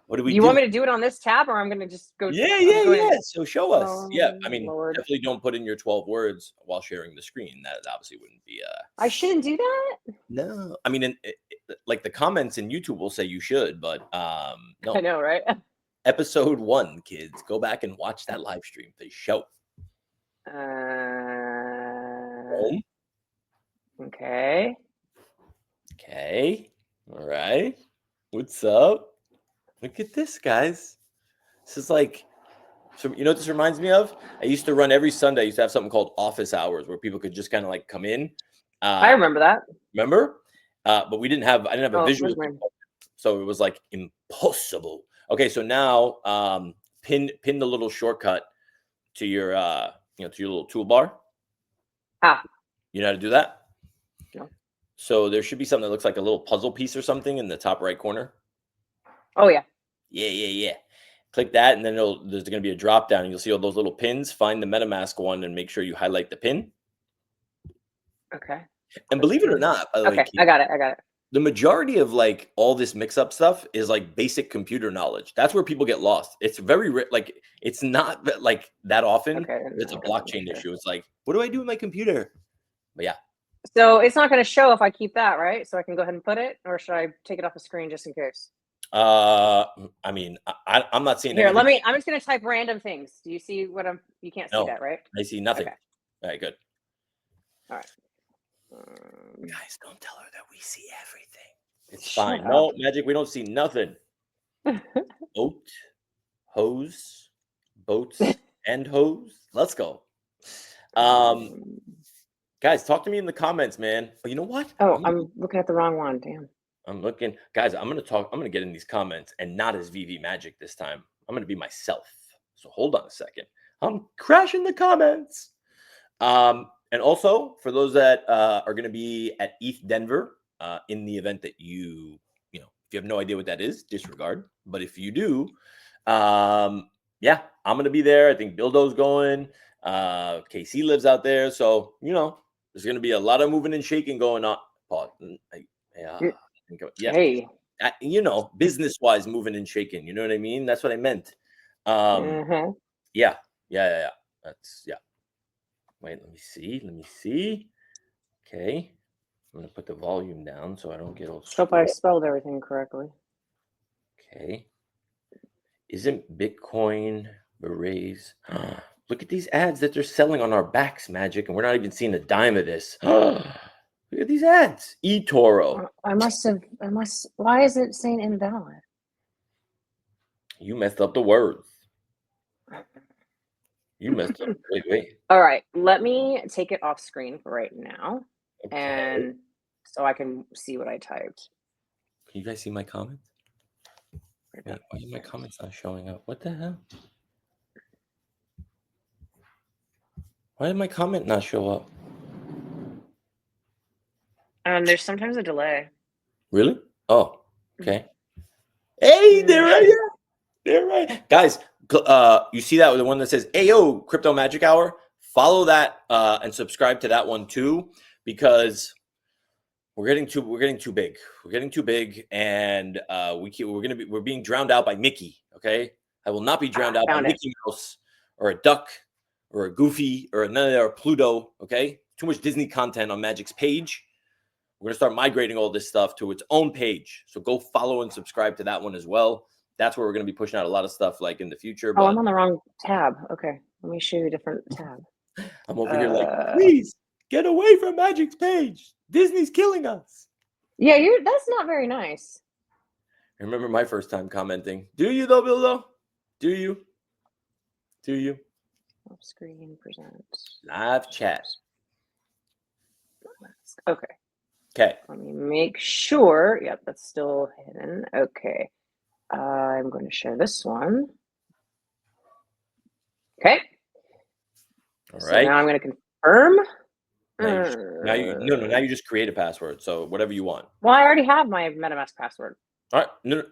what do we do? You want me to do it on this tab or I'm going to just go? Yeah. So show us. Yeah, I mean, Lord. definitely don't put in your 12 words while sharing the screen. That obviously wouldn't be. I shouldn't do that? No, I mean, like the comments in YouTube will say you should, but no. I know, right? Episode 1, kids, go back and watch that live stream. The show. Okay. All right. What's up? Look at this, guys. This is like, so you know what this reminds me of? I used to run every Sunday. I used to have something called office hours where people could just kind of like come in. I remember that. Remember? But I didn't have a visual component, so it was like impossible. Okay, so now pin the little shortcut to your to your little toolbar. You know how to do that? No. So there should be something that looks like a little puzzle piece or something in the top right corner. Oh yeah. Yeah. Click that, and then there's going to be a drop down, and you'll see all those little pins. Find the MetaMask one, and make sure you highlight the pin. Okay. And believe it or not, by the way, I got it. The majority of like all this mix-up stuff is like basic computer knowledge. That's where people get lost. It's very like it's not like that often. Okay. It's a blockchain issue. It's like, what do I do with my computer? But yeah. So it's not going to show if I keep that, right? So I can go ahead and put it, or should I take it off the screen just in case? I mean, I'm not seeing. Here, I'm just going to type random things. Do you see what you can't see that, right? I see nothing. Okay. All right, good. All right. Guys, don't tell her that we see everything. It's fine. No, Magic, we don't see nothing. Boats, and hose. Let's go. Guys, talk to me in the comments, man. Oh, you know what? I'm looking at the wrong one. Damn. I'm looking. Guys, I'm going to get in these comments and not as VV Magic this time. I'm going to be myself. So hold on a second. I'm crashing the comments. And also, for those that are going to be at ETH Denver, in the event that if you have no idea what that is, disregard. But if you do, yeah, I'm going to be there. I think Bildo's going. KC lives out there. So, there's going to be a lot of moving and shaking going on. Hey. Business-wise, moving and shaking. You know what I mean? That's what I meant. Yeah. That's, yeah. Wait, let me see. Okay. I'm going to put the volume down so I don't get all. Hope I spelled everything correctly. Okay. Isn't Bitcoin berets? Look at these ads that they're selling on our backs, Magic, and we're not even seeing a dime of this. Look at these ads. eToro. Why is it saying invalid? You messed up the words. You messed up. Wait. All right, let me take it off screen for right now, Okay. and so I can see what I typed. Can you guys see my comments? Wait, why are my comments not showing up? What the hell? Why did my comment not show up? There's sometimes a delay. Really? Oh, okay. Hey, they're right here. They're right. Guys, you see that the one that says Ayo Crypto Magic Hour? Follow that and subscribe to that one too, because we're getting too big. We're getting too big, and we're being drowned out by Mickey. Okay, I will not be drowned out by Mickey Mouse or a duck or a Goofy or another Pluto. Okay, too much Disney content on Magic's page. We're gonna start migrating all this stuff to its own page. So go follow and subscribe to that one as well. That's where we're gonna be pushing out a lot of stuff like in the future. Oh, I'm on the wrong tab. Okay, let me show you a different tab. I'm over here like, please get away from Magic's page. Disney's killing us. Yeah, that's not very nice. I remember my first time commenting. Do you though, Bildo? Do you? Off screen present. Live chat. Okay. Okay. Let me make sure. Yep, that's still hidden. Okay. I'm going to share this one. Okay. All So right. now I'm going to confirm. Now you just create a password. So whatever you want. Well, I already have my MetaMask password. All right. No,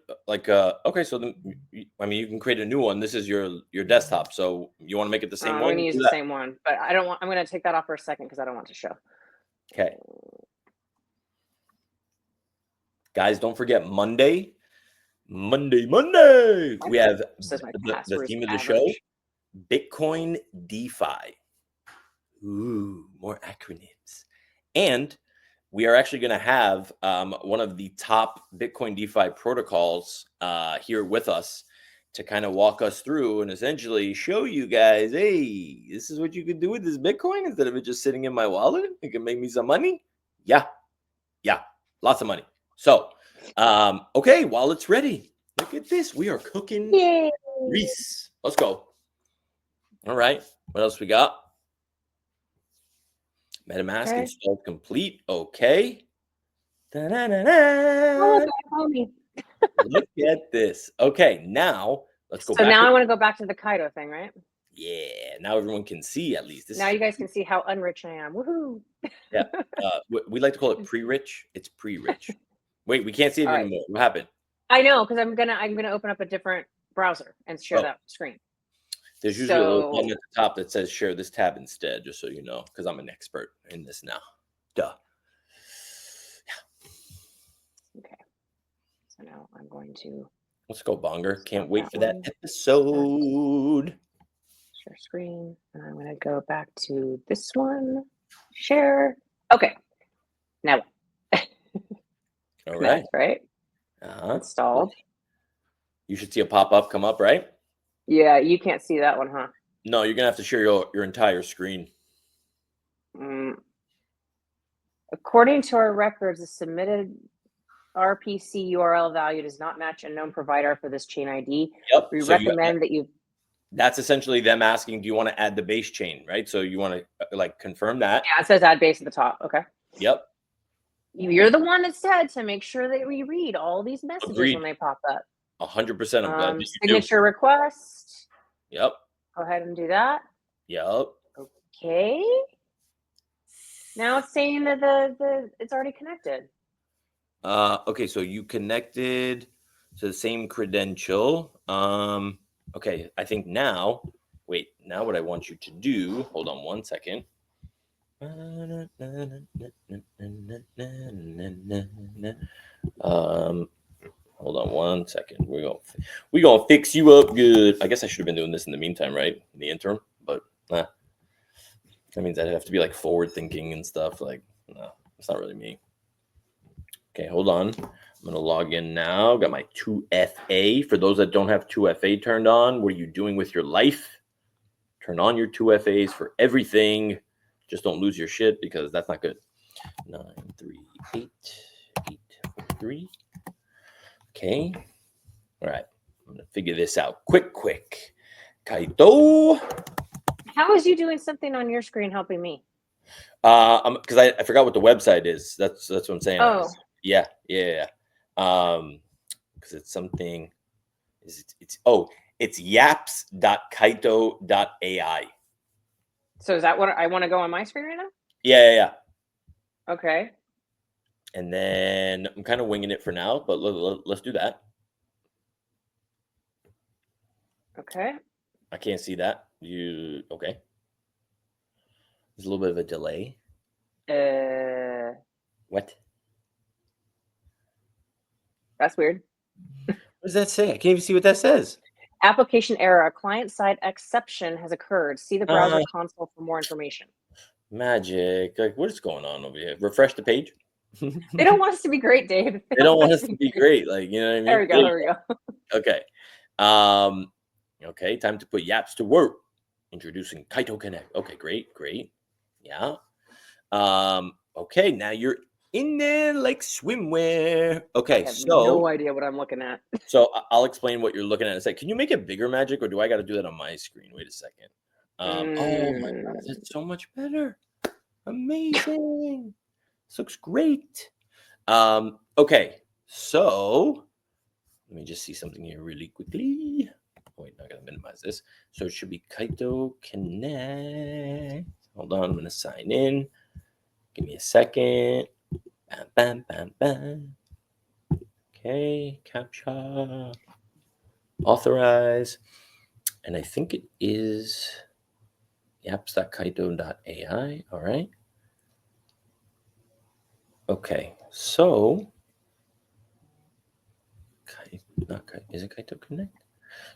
okay. So then, I mean, you can create a new one. This is your desktop. So you want to make it the same one? I'm going to use the same one, but I don't want. I'm going to take that off for a second because I don't want to show. Okay. Guys, don't forget Monday. We have the theme of the show, Bitcoin DeFi. Ooh, more acronyms. And we are actually going to have one of the top Bitcoin DeFi protocols here with us to kind of walk us through and essentially show you guys, hey, this is what you can do with this Bitcoin instead of it just sitting in my wallet. It can make me some money. Yeah, lots of money. So, okay, while it's ready, look at this. We are cooking grease. Let's go. All right, what else we got? MetaMask installed complete. Okay. Da-da-da-da. Look at this. Okay, now let's go back. So now I want to go back to the Kaido thing, right? Yeah, now everyone can see at least. Now you guys can see how unrich I am. Woohoo! Yeah, we like to call it pre-rich. It's pre-rich. Wait, we can't see it anymore. What happened? I know, because I'm gonna open up a different browser and share that screen. There's usually a little button at the top that says share this tab instead, just so you know, because I'm an expert in this now. Duh. Yeah. Okay. So now I'm going to. Let's go, Bonger. Can't wait for that episode. Share screen. And I'm going to go back to this one. Share. Okay. Now. All right. Right. Installed. You should see a pop-up come up, right? Yeah, you can't see that one, huh? No, you're gonna have to share your entire screen. According to our records, the submitted RPC URL value does not match a known provider for this chain ID. Yep. We recommend that you. That's essentially them asking, do you want to add the base chain, right? So you want to like confirm that. Yeah, it says add base at the top. Okay. Yep. You're the one that said to make sure that we read all these messages when they pop up. 100%. I'm glad that you signature request. Yep. Go ahead and do that. Yep. Okay. Now it's saying that it's already connected. Okay, so you connected to the same credential. Okay, I think now, now what I want you to do, hold on one second. Hold on one second. We're gonna fix you up good. I guess I should have been doing this in the meantime, right? In the interim, but that means I'd have to be like forward thinking and stuff. Like, no, it's not really me. Okay, hold on. I'm going to log in now. Got my 2FA. For those that don't have 2FA turned on, what are you doing with your life? Turn on your 2FAs for everything. Just don't lose your shit because that's not good. 938-843. Okay. All right. I'm going to figure this out quick. Kaito. How is you doing something on your screen helping me? Because I forgot what the website is. That's what I'm saying. Oh. Yeah. Because it's something. It's yaps.kaito.ai. So is that what I want to go on my screen right now? Yeah. Okay. And then I'm kind of winging it for now, but let's do that. Okay. I can't see that. Okay? There's a little bit of a delay. What? That's weird. What does that say? I can't even see what that says. Application error. A client-side exception has occurred. See the browser console for more information. Magic. Like, what is going on over here? Refresh the page. They don't want us to be great, Dave. They don't want us to be great. Like, you know what I mean? There we go. Okay. Okay, time to put yaps to work. Introducing Kaito Connect. Okay, great. Yeah. Okay, now you're in there like swimwear. Okay, I have no idea what I'm looking at. So I'll explain what you're looking at in a second. Can you make it bigger, Magic, or do I got to do that on my screen? Wait a second. Oh my God, that's so much better. Amazing. This looks great. Okay, so let me just see something here really quickly. Wait, I gotta minimize this. So it should be Kaito Connect. Hold on, I'm gonna sign in. Give me a second. Bam. Okay, captcha. Authorize. And I think it is yaps.kaito.ai. All right. Okay, so is it Kaito Connect?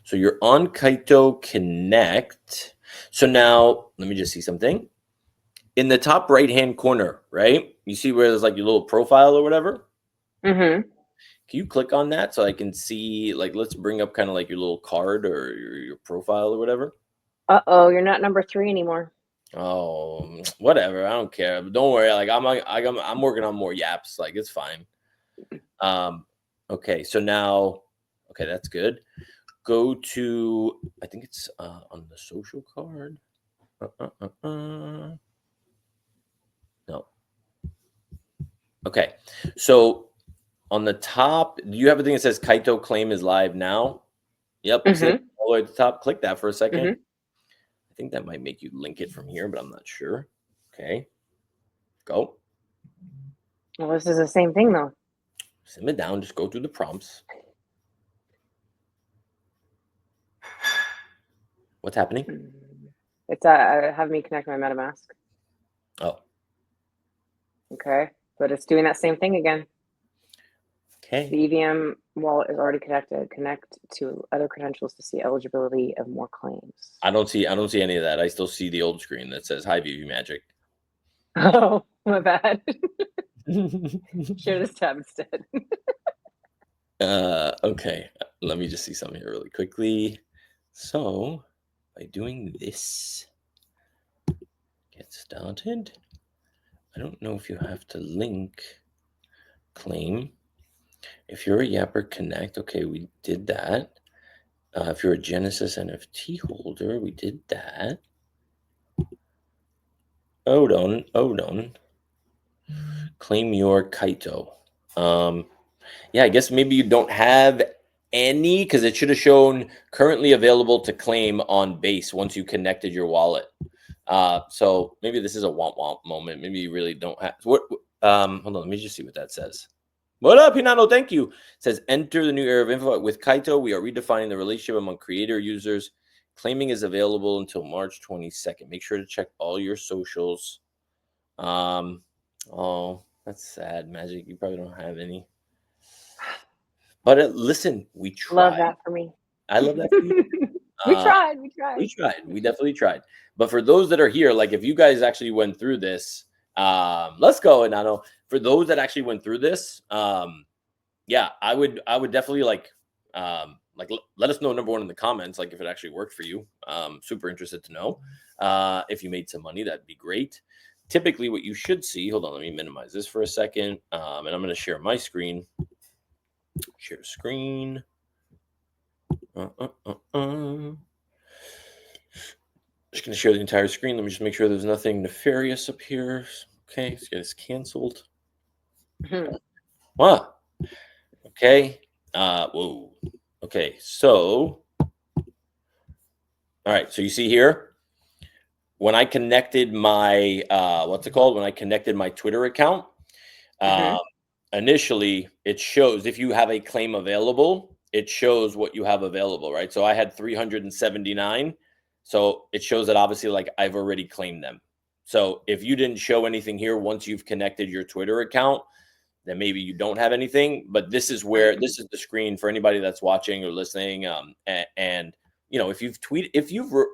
So you're on Kaito Connect. So now let me just see something. In the top right-hand corner, right? You see where there's like your little profile or whatever? Mm-hmm. Can you click on that so I can see, like, let's bring up kind of like your little card or your profile or whatever? Uh-oh, you're not number 3 anymore. Oh, whatever. I don't care. But don't worry. Like, I'm working on more yaps. Like, it's fine. Okay. So now, okay, that's good. Go to, I think it's on the social card. No. Okay. So on the top, do you have a thing that says Kaito claim is live now? Yep. Mm-hmm. See all the way at the top. Click that for a second. Mm-hmm. I think that might make you link it from here, but I'm not sure. Okay. Go. Well, this is the same thing, though. Sim it down. Just go through the prompts. What's happening? It's have me connect my MetaMask. Oh. Okay. But it's doing that same thing again. Okay. The EVM wallet is already connected. Connect to other credentials to see eligibility of more claims. I don't see any of that. I still see the old screen that says Hi VV Magic. Oh, my bad. Share this tab instead. Okay. Let me just see something here really quickly. So by doing this, get started. I don't know if you have to link claim. If you're a Yapper Connect, okay, we did that. If you're a Genesis NFT holder, we did that. Hold on. Claim your Kaito. Yeah, I guess maybe you don't have any because it should have shown currently available to claim on base once you connected your wallet. So maybe this is a womp moment. Maybe you really don't have what. Hold on, let me just see what that says. What up, Hinano? Thank you. It says enter the new era of info with Kaito. We are redefining the relationship among creator users. Claiming is available until March 22nd. Make sure to check all your socials. Oh, that's sad, Magic. You probably don't have any. But listen, we tried. Love that for me. I love that for you. We tried. We definitely tried. But for those that are here, like if you guys actually went through this, let's go. And I know for those that actually went through this, yeah, I would definitely let us know, number one, in the comments, like if it actually worked for you. Super interested to know. If you made some money, that'd be great. Typically what you should see, hold on, let me minimize this for a second. And I'm going to share my screen. Share screen. Just going to share the entire screen. Let me just make sure there's nothing nefarious up here. Okay, let's get this canceled. What? Okay. Whoa. Okay, so all right, so you see here, when I connected my what's it called? When I connected my Twitter account, initially it shows if you have a claim available, it shows what you have available, right? So I had 379. So it shows that obviously like I've already claimed them. So if you didn't show anything here once you've connected your Twitter account, then maybe you don't have anything. But this is where this is the screen for anybody that's watching or listening. And you know, if you've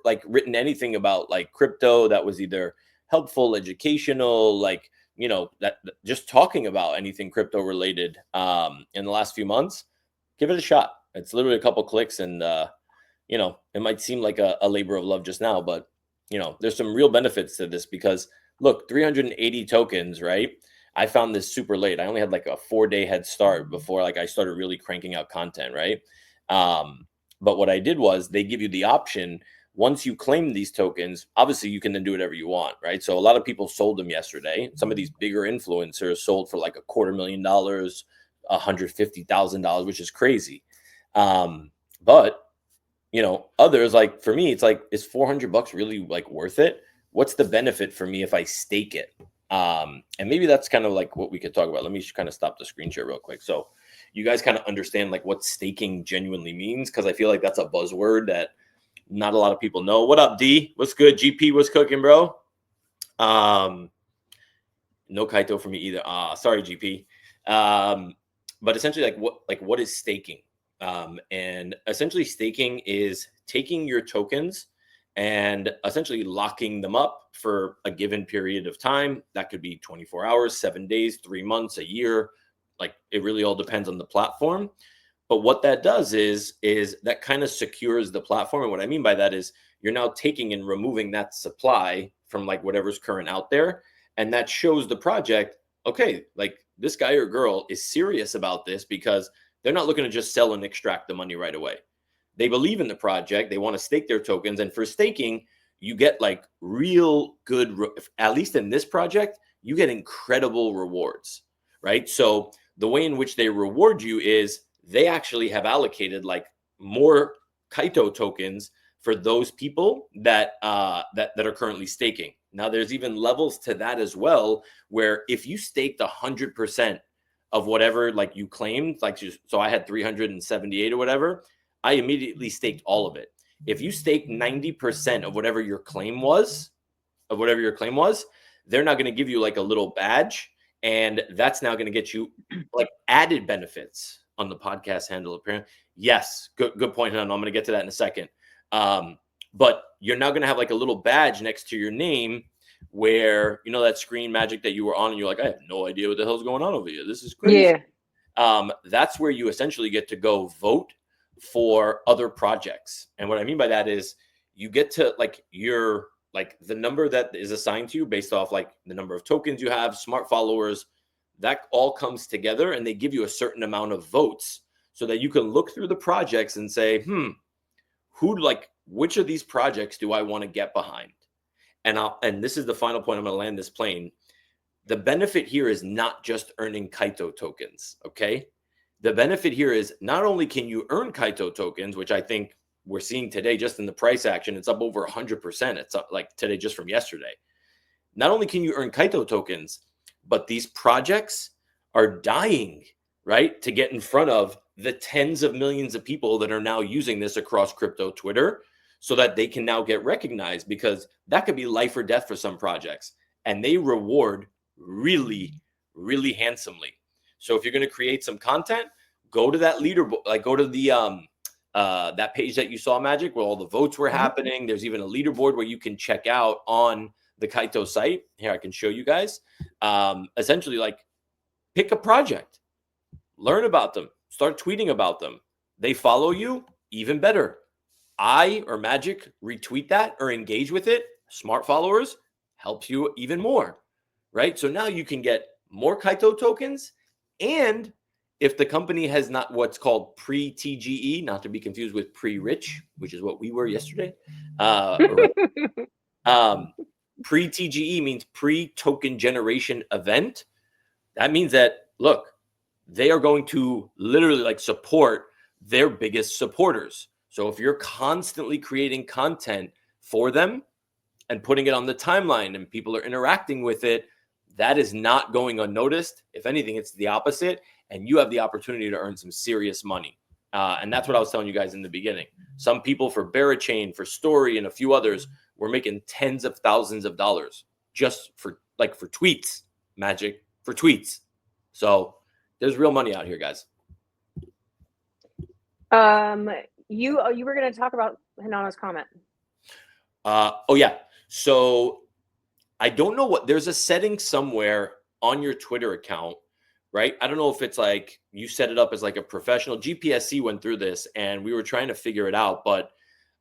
like written anything about like crypto that was either helpful, educational, like you know that just talking about anything crypto related in the last few months, give it a shot. It's literally a couple clicks, and you know, it might seem like a labor of love just now, but you know, there's some real benefits to this because look, 380 tokens, right? I found this super late. I only had like a 4-day head start before like I started really cranking out content, right? But what I did was they give you the option once you claim these tokens, obviously you can then do whatever you want, right? So a lot of people sold them yesterday. Some of these bigger influencers sold for like $250,000, $150,000, which is crazy. But you know, others like for me, it's like, is $400 really like worth it? What's the benefit for me if I stake it? And maybe that's kind of like what we could talk about. Let me kind of stop the screen share real quick. So you guys kind of understand like what staking genuinely means. Cause I feel like that's a buzzword that not a lot of people know. What up, D? What's good? GP, what's cooking, bro? No Kaito for me either. Sorry, GP. But essentially what is staking? And essentially staking is taking your tokens and essentially locking them up for a given period of time. That could be 24 hours, 7 days, 3 months, a year. Like it really all depends on the platform. But what that does is that kind of secures the platform. And what I mean by that is you're now taking and removing that supply from like whatever's current out there. And that shows the project, okay, like this guy or girl is serious about this because they're not looking to just sell and extract the money right away. They believe in the project. They want to stake their tokens. And for staking, you get like real good, at least in this project, you get incredible rewards, right? So the way in which they reward you is they actually have allocated like more Kaito tokens for those people that that are currently staking. Now there's even levels to that as well, where if you staked 100% of whatever like you claimed, like so I had 378 or whatever, I immediately staked all of it. If you stake 90% of whatever your claim was, they're not going to give you like a little badge, and that's now going to get you like added benefits on the podcast handle. Apparently, yes, good point, Han. I'm going to get to that in a second. But you're now going to have like a little badge next to your name where, you know, that screen magic that you were on and you're like, I have no idea what the hell's going on over here. This is crazy. Yeah. That's where you essentially get to go vote for other projects. And what I mean by that is you get to like your, like the number that is assigned to you based off like the number of tokens you have, smart followers, that all comes together and they give you a certain amount of votes so that you can look through the projects and say, which of these projects do I want to get behind? And this is the final point. I'm going to land this plane. The benefit here is not just earning Kaito tokens. Okay. The benefit here is not only can you earn Kaito tokens, which I think we're seeing today just in the price action, it's up over 100%. It's up like today just from yesterday. Not only can you earn Kaito tokens, but these projects are dying, right, to get in front of the tens of millions of people that are now using this across crypto Twitter so that they can now get recognized, because that could be life or death for some projects. And they reward really, really handsomely. So if you're going to create some content, go to that leaderboard, like go to the that page that you saw, Magic, where all the votes were happening. There's even a leaderboard where you can check out on the Kaito site. Here, I can show you guys. Essentially, like pick a project, learn about them, start tweeting about them. They follow you, even better. I or Magic retweet that or engage with it. Smart followers helps you even more, right? So now you can get more Kaito tokens. And if the company has not what's called pre-TGE, not to be confused with pre-rich, which is what we were yesterday. Pre-TGE means pre-token generation event. That means that, look, they are going to literally like support their biggest supporters. So if you're constantly creating content for them and putting it on the timeline and people are interacting with it, that is not going unnoticed. If anything, it's the opposite. And you have the opportunity to earn some serious money. And that's what I was telling you guys in the beginning. Some people for Barachain, for Story, and a few others were making tens of thousands of dollars just for tweets, Magic, for tweets. So there's real money out here, guys. You were going to talk about Hinana's comment. Oh yeah. So I don't know there's a setting somewhere on your Twitter account, right? I don't know if it's like you set it up as like a professional. GPSC went through this and we were trying to figure it out, but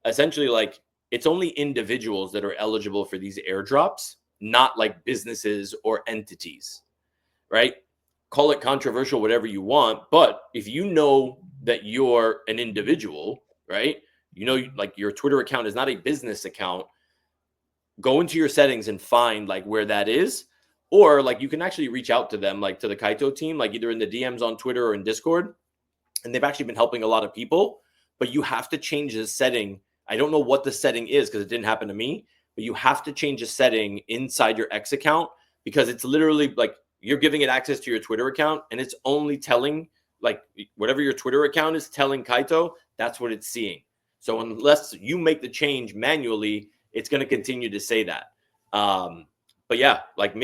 essentially like it's only individuals that are eligible for these airdrops, not like businesses or entities, right? Call it controversial, whatever you want. But if you know that you're an individual, right? You know, like your Twitter account is not a business account, go into your settings and find like where that is. Or like you can actually reach out to them, like to the Kaito team, like either in the DMs on Twitter or in Discord. And they've actually been helping a lot of people, but you have to change the setting. I don't know what the setting is because it didn't happen to me, but you have to change a setting inside your X account because it's literally like you're giving it access to your Twitter account and it's only telling like whatever your Twitter account is telling Kaito, that's what it's seeing. So unless you make the change manually, it's going to continue to say that. But yeah, like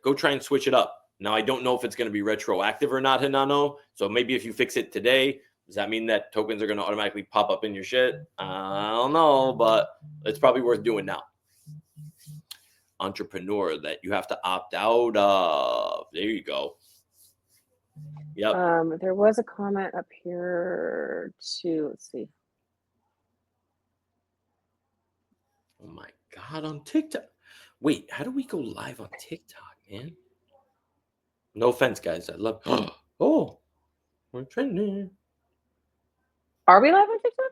go try and switch it up. Now, I don't know if it's going to be retroactive or not, Hinano. So maybe if you fix it today, does that mean that tokens are going to automatically pop up in your shit? I don't know, but it's probably worth doing now. Entrepreneur that you have to opt out of. There you go. Yep. There was a comment up here too. Let's see. Oh my God, on TikTok. Wait, how do we go live on TikTok, man? No offense, guys. I love. Oh, we're trending. Are we live on TikTok?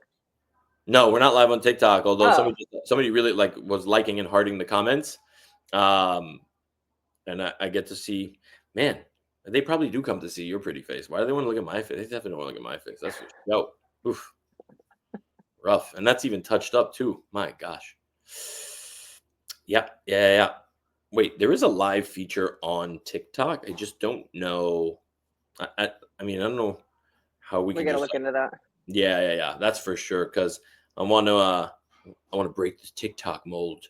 No, we're not live on TikTok. Although somebody really like was liking and hearting the comments, and I get to see. Man, they probably do come to see your pretty face. Why do they want to look at my face? They definitely don't want to look at my face. That's oof, rough, and that's even touched up too. My gosh. Yeah. Wait, there is a live feature on TikTok. I just don't know. I mean, I don't know how we can gotta look into that. Yeah. That's for sure. Because I want to break this TikTok mold.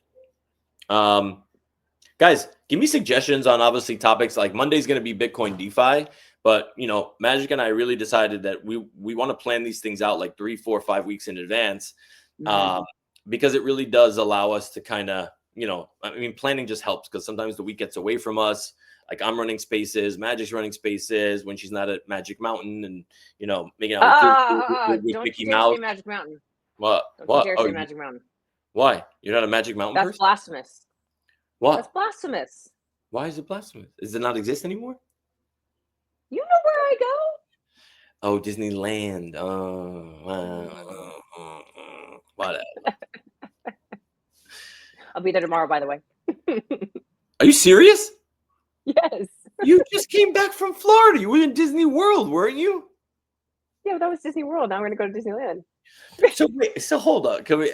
Guys, give me suggestions on obviously topics like Monday's going to be Bitcoin DeFi, but you know, Magic and I really decided that we want to plan these things out like 3, 4, 5 weeks in advance, because it really does allow us to kind of, you know, I mean, planning just helps because sometimes the week gets away from us. Like I'm running spaces, Magic's running spaces when she's not at Magic Mountain, and you know, making out with Mickey Mouse. Say Magic Mountain. What? Don't you dare say Magic Mountain. Why? You're not a Magic Mountain person? That's blasphemous. What? That's blasphemous. Why is it blasphemous? Does it not exist anymore? You know where I go? Oh, Disneyland. Whatever. I'll be there tomorrow, by the way. Are you serious? Yes. You just came back from Florida. You were in Disney World, weren't you? Yeah, but that was Disney World. Now we're gonna go to Disneyland. So hold on. Can we're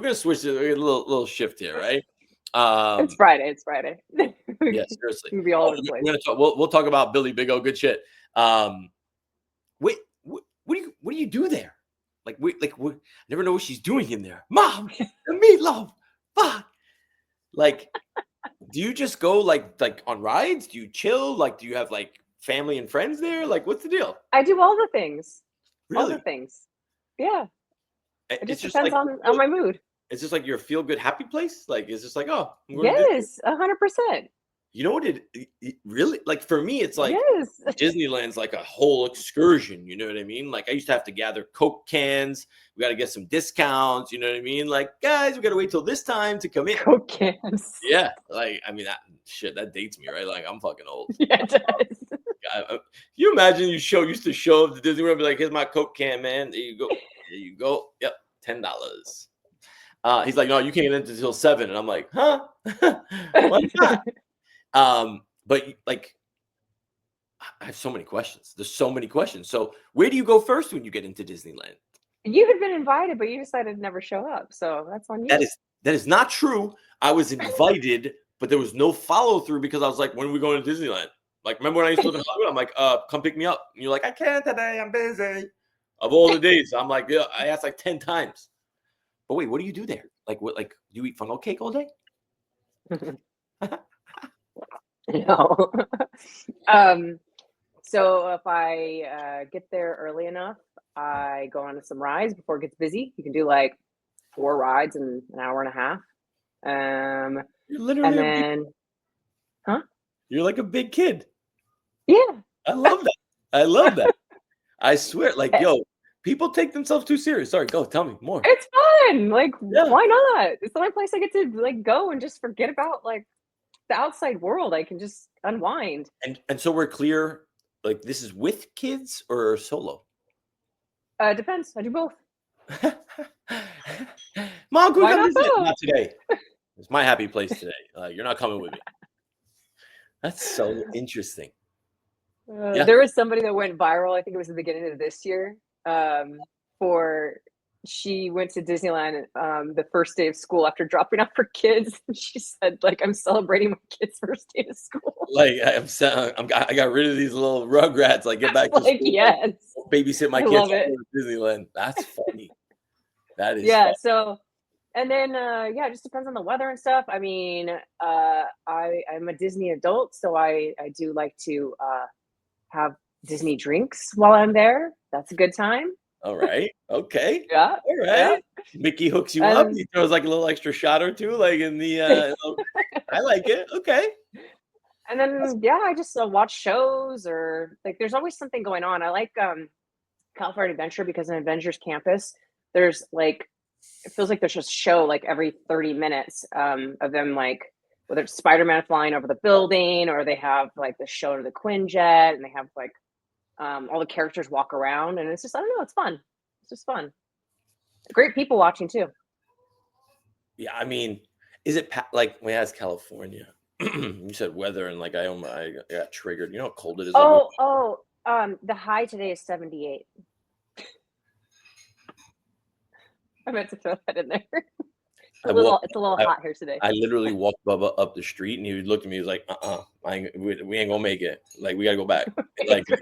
gonna switch to a little shift here, right? It's Friday. Yeah, seriously. We'll be all over the place. We'll talk about Billy Big O. Good shit. Wait, what do you do there? I never know what she's doing in there. Mom, the meatloaf. Fuck. Like, do you just go like on rides? Do you chill? Like, do you have like family and friends there? Like, what's the deal? I do all the things. Really? All the things. Yeah. It just depends like, on my mood. It's just like your feel good happy place. Like, it's just like, oh, yes, 100%. You know what it really like for me? It's It like is. Disneyland's like a whole excursion. You know what I mean? Like I used to have to gather Coke cans. We got to get some discounts. You know what I mean? Like guys, we got to wait till this time to come in. Coke cans. Yeah, like I mean that shit that dates me, right? Like I'm fucking old. Yeah, it does. You imagine used to show up to Disney World, be like, "Here's my Coke can, man. There you go. There you go. Yep, $10." He's like, "No, you can't get into until 7." And I'm like, "Huh? Why not?" But like, I have so many questions. There's so many questions. So, where do you go first when you get into Disneyland? You had been invited, but you decided to never show up. So that's on you. That is not true. I was invited, but there was no follow through because I was like, "When are we going to Disneyland?" Like, remember when I used to live in Hollywood? I'm like, come pick me up." And you're like, "I can't today. I'm busy." Of all the days, I'm like, yeah, I asked like 10 times. But wait, what do you do there? Like, what? Like, do you eat funnel cake all day? No. um, so if I get there early enough, I go on some rides before it gets busy. You can do like 4 rides in an hour and a half. You're And literally then, huh? you're like a big kid. Yeah. I love that. I love that. I swear, like, yo, people take themselves too serious. Sorry, go tell me more. It's fun. Like, Yeah. why not? It's the only place I get to like go and just forget about like the outside world. I can just unwind. And so we're clear, like this is with kids or solo? Depends. I do both. Mom, can we Why come not visit? both? Not today. It's my happy place today. You're not coming with me. That's so interesting. Yeah. There was somebody that went viral. I think it was the beginning of this year. For she went to Disneyland the first day of school after dropping off her kids. She said, "Like I'm celebrating my kids' first day of school." Like I got rid of these little rugrats. Like get back to Like, school. yes, Babysit my I kids love it. all over Disneyland. That's funny. That is Yeah. fun. So, and then yeah, it just depends on the weather and stuff. I mean, I'm a Disney adult, so I do like to have Disney drinks while I'm there. That's a good time. All right. Okay. Yeah, All yeah. right. Mickey hooks you up. And He throws like a little extra shot or two, like in the. I like it. Okay. and then yeah, I just watch shows or like there's always something going on. I like California Adventure because in Avengers Campus, there's like it feels like there's just a show like every 30 minutes of them like whether it's Spider-Man flying over the building or they have like the show to the Quinjet and they have like all the characters walk around and it's just I don't know, it's fun. It's just fun. Great people watching too. Yeah. I mean, is it like when it's California? You said weather and like I got triggered. You know how cold it is. The high today is 78. I meant to throw that in there. It's a little hot here today. I literally walked Bubba up the street and he looked at me. He was like, we ain't gonna make it. Like, we gotta go back. Like, you're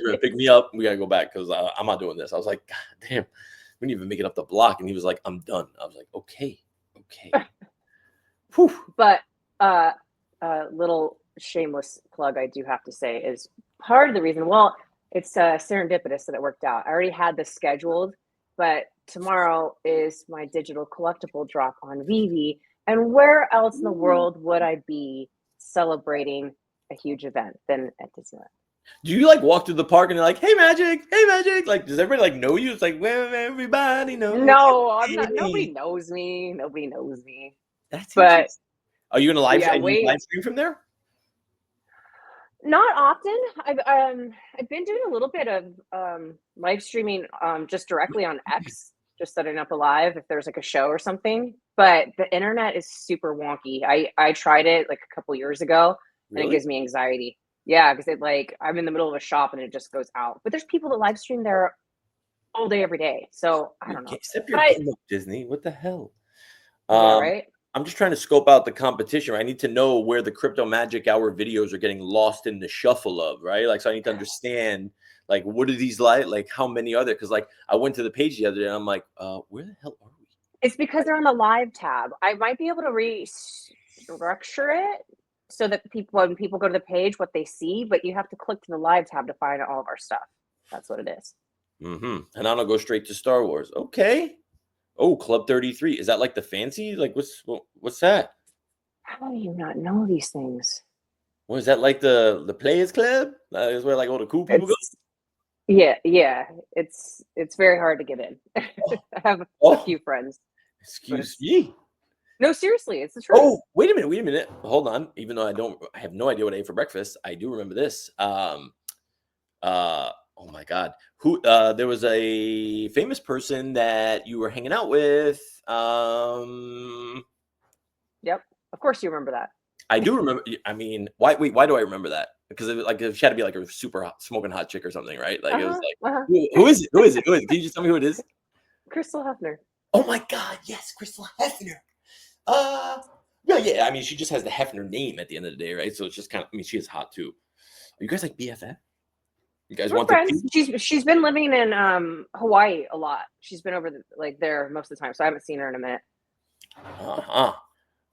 gonna pick me up. We gotta go back because I'm not doing this. I was like, God damn, we didn't even make it up the block. And he was like, I'm done. I was like, okay. Whew. But little shameless plug I do have to say is part of the reason. Well, it's serendipitous that it worked out. I already had this scheduled, but tomorrow is my digital collectible drop on Vivi. And where else in the world would I be celebrating a huge event than at Disneyland? Do you like walk through the park and you're like, hey Magic, hey Magic? Like, does everybody like know you? It's like, well, everybody knows. No, I'm not. Nobody knows me. Nobody knows me. That's but interesting. Are you gonna live stream from there? Not often. I've been doing a little bit of live streaming just directly on X, just setting up a live if there's like a show or something. But the internet is super wonky. I tried it like a couple years ago and Really? it gives me anxiety. Yeah, because it like I'm in the middle of a shop and it just goes out. But there's people that live stream there all day, every day. So I don't know. Except your game up, Disney. What the hell? Yeah, right. I'm just trying to scope out the competition. I need to know where the Crypto Magic Hour videos are getting lost in the shuffle of, right? Like, so I need to understand, like, what are these like how many are there? Because, like, I went to the page the other day and I'm like, where the hell are we? It's because they're on the live tab. I might be able to restructure it so that when people go to the page, what they see, but you have to click to the live tab to find all of our stuff. That's what it is. Mm-hmm. And I'll go straight to Star Wars. Okay. Oh, Club 33. Is that like the fancy? Like, what's that? How do you not know these things? Was that like the Players Club? Is where like all the cool people go? It's yeah. It's very hard to get in. Oh, I have a oh, few friends, but excuse it's me. no, seriously, it's the truth. Oh, wait a minute, wait a minute. Hold on. Even though I have no idea what I ate for breakfast. I do remember this. Oh my God. Who there was a famous person that you were hanging out with. Yep, of course you remember that. I do remember. I mean, why do I remember that? Because like she had to be like a super hot, smoking hot chick or something, right? Like it was like, Uh-huh. who is it? Who is it? Who is it? Can you just tell me who it is? Crystal Hefner. Oh my God, yes, Crystal Hefner. Uh, yeah. I mean, she just has the Hefner name at the end of the day, right? So it's just kind of. I mean, she is hot too. Are you guys like BFF? You guys We're want the friends. tea? She's been living in Hawaii a lot. She's been over like there most of the time, so I haven't seen her in a minute. Uh-huh.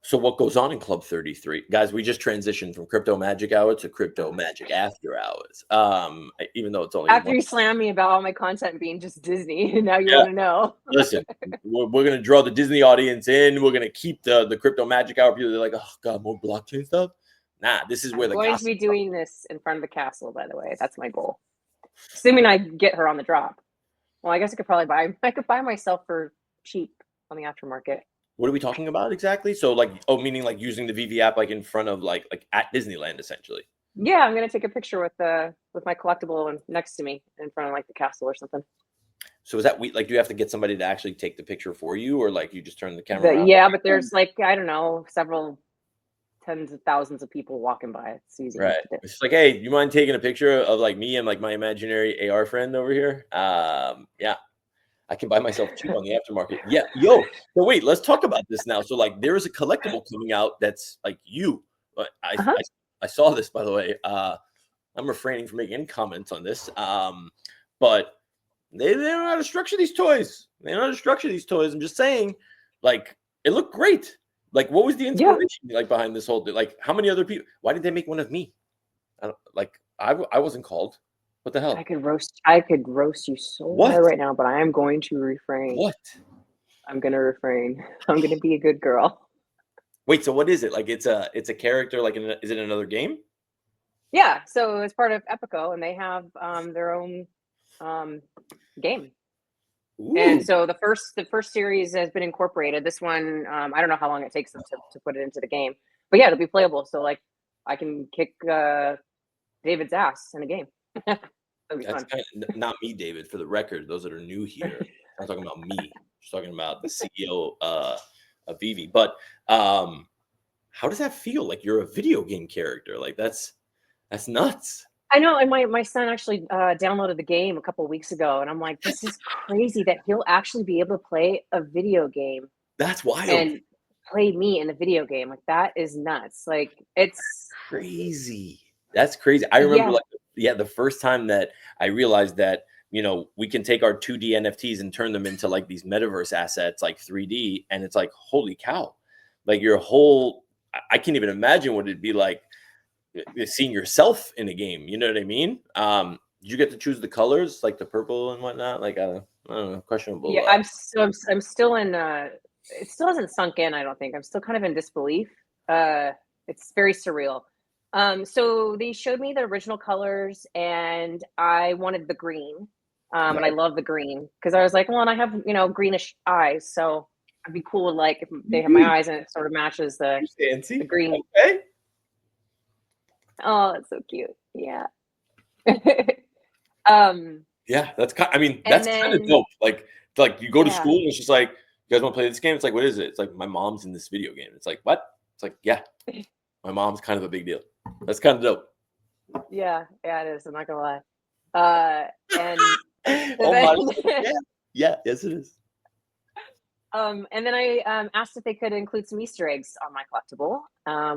So what goes on in Club 33? Guys, we just transitioned from Crypto Magic Hour to Crypto Magic After Hours. Even though it's only After one. you slam me about all my content being just Disney, now you Yeah, want to know. listen, we're gonna draw the Disney audience in. We're gonna keep the Crypto Magic Hour. People are like, oh God, more blockchain stuff. Nah, this is where I'm the going to be gossip. doing this in front of the castle, by the way. That's my goal. Assuming I get her on the drop. Well, I guess I could buy myself for cheap on the aftermarket. What are we talking about exactly? So like, oh, meaning like using the VV app like in front of like at Disneyland essentially. Yeah, I'm gonna take a picture with my collectible and next to me in front of like the castle or something. So is that we like? Do you have to get somebody to actually take the picture for you, or like you just turn the camera But around? yeah, but there's like I don't know, several tens of thousands of people walking by. It's easy enough Right. to do. It's just like, hey, you mind taking a picture of like me and like my imaginary AR friend over here? Yeah, I can buy myself cheap on the aftermarket. Yeah, yo. So wait, let's talk about this now. So like, there is a collectible coming out that's like you. Uh-huh. I saw this by the way. I'm refraining from making any comments on this. But they don't know how to structure these toys. They don't know how to structure these toys. I'm just saying, like, it looked great. Like, what was the Yeah. inspiration like behind this whole thing? Like, how many other people? Why did they make one of me? I don't, like, I wasn't called. What the hell? I could roast you so What? hard right now, but I am going to refrain. What? I'm gonna refrain. I'm gonna be a good girl. Wait, so what is it? Like, it's a character. Like, is it another game? Yeah, so it's part of Epico and they have their own game. And Ooh, so the first series has been incorporated. This one, I don't know how long it takes them to put it into the game, but yeah, it'll be playable. So like, I can kick David's ass in a game. That'll be that's fun. kind of not me, David. For the record, those that are new here, I'm talking about me. Just talking about the CEO of Vivi. But how does that feel? Like you're a video game character. Like that's nuts. I know, and my son actually downloaded the game a couple of weeks ago, and I'm like, this is crazy that he'll actually be able to play a video game That's wild. and play me in the video game. Like that is nuts. Like it's Crazy. That's crazy. I remember yeah, like yeah, the first time that I realized that, we can take our 2D NFTs and turn them into like these metaverse assets like 3D and it's like holy cow. Like your whole I can't even imagine what it'd be like seeing yourself in a game, you know what I mean? Did you get to choose the colors like the purple and whatnot? Like I don't know, questionable yeah. I'm still in. It still hasn't sunk in. I don't think I'm still kind of in disbelief. It's very surreal. So they showed me the original colors, and I wanted the green. And I right. love the green because I was like, well, and I have greenish eyes, so it'd be cool like if they have Ooh, my eyes and it sort of matches you the fancy. green. Okay. Oh, it's so cute. Yeah. um, Yeah, I mean, and that's kind of then dope. Like you go to yeah, school and it's just like, you guys want to play this game? It's like, what is it? It's like my mom's in this video game. It's like, what? It's like, yeah, my mom's kind of a big deal. That's kind of dope. yeah, it is. I'm not gonna lie. And Oh my, then yeah, yeah, yes, it is. and then I asked if they could include some Easter eggs on my collectible,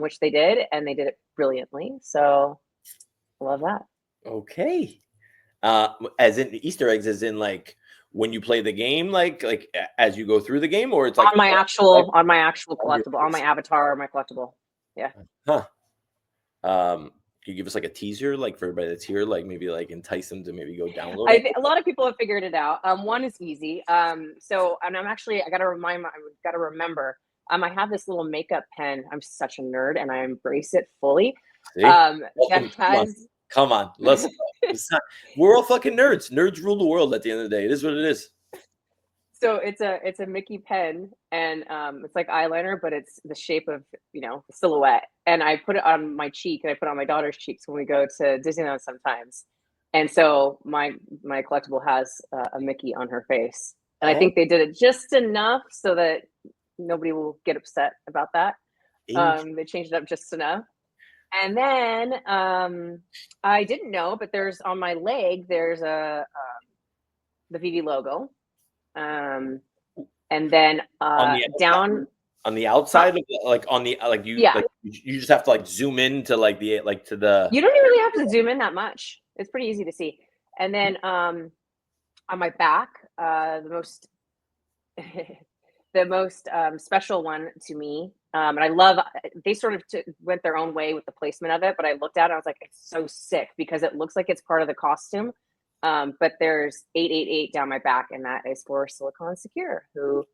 which they did, and they did it brilliantly. So I love that. Okay. As in Easter eggs, as in like when you play the game, as you go through the game, or it's like On my actual on your collectible, on my face. avatar, my collectible. Yeah. Huh. Can you give us like a teaser, like for everybody that's here, like maybe like entice them to maybe go download it? A lot of people have figured it out. One is easy. So, and I got to I got to remember. I have this little makeup pen. I'm such a nerd, and I embrace it fully. See? Jeff has. Come on. Let's go. We're all fucking nerds. Nerds rule the world at the end of the day. It is what it is. So it's a Mickey pen, and it's like eyeliner, but it's the shape of the silhouette. And I put it on my cheek, and I put it on my daughter's cheeks when we go to Disneyland sometimes. And so my collectible has a Mickey on her face, and I think they did it just enough so that nobody will get upset about that. They changed it up just enough. And then I didn't know, but there's on my leg there's the VV logo. And then down on the outside, like on the you just have to like zoom in to like the to the. You don't really have to zoom in that much. It's pretty easy to see. And then on my back, the most special one to me, and I love. They sort of went their own way with the placement of it, but I looked at it and I was like, it's so sick because it looks like it's part of the costume. But there's 888 down my back, and that is for Silicon Secure, who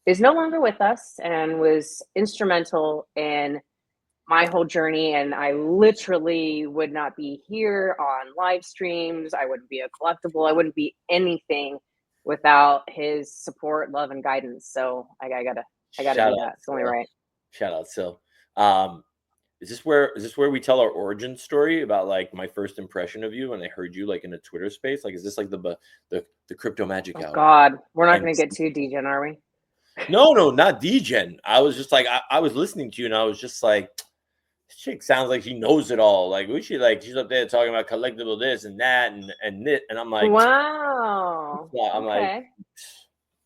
is no longer with us and was instrumental in my whole journey. And I literally would not be here on live streams. I wouldn't be a collectible. I wouldn't be anything without his support, love, and guidance. So I gotta do that. It's only right. Shout out, Sil. Is this where we tell our origin story about like my first impression of you when I heard you like in a Twitter space? Like, is this like the Crypto Magic Hour? God, we're not going to get too degen, are we? No, not degen. I was just like, I was listening to you and I was just like, this chick sounds like she knows it all. Like, we should like, she's up there talking about collectible this and that and knit. And I'm like, wow. I'm like,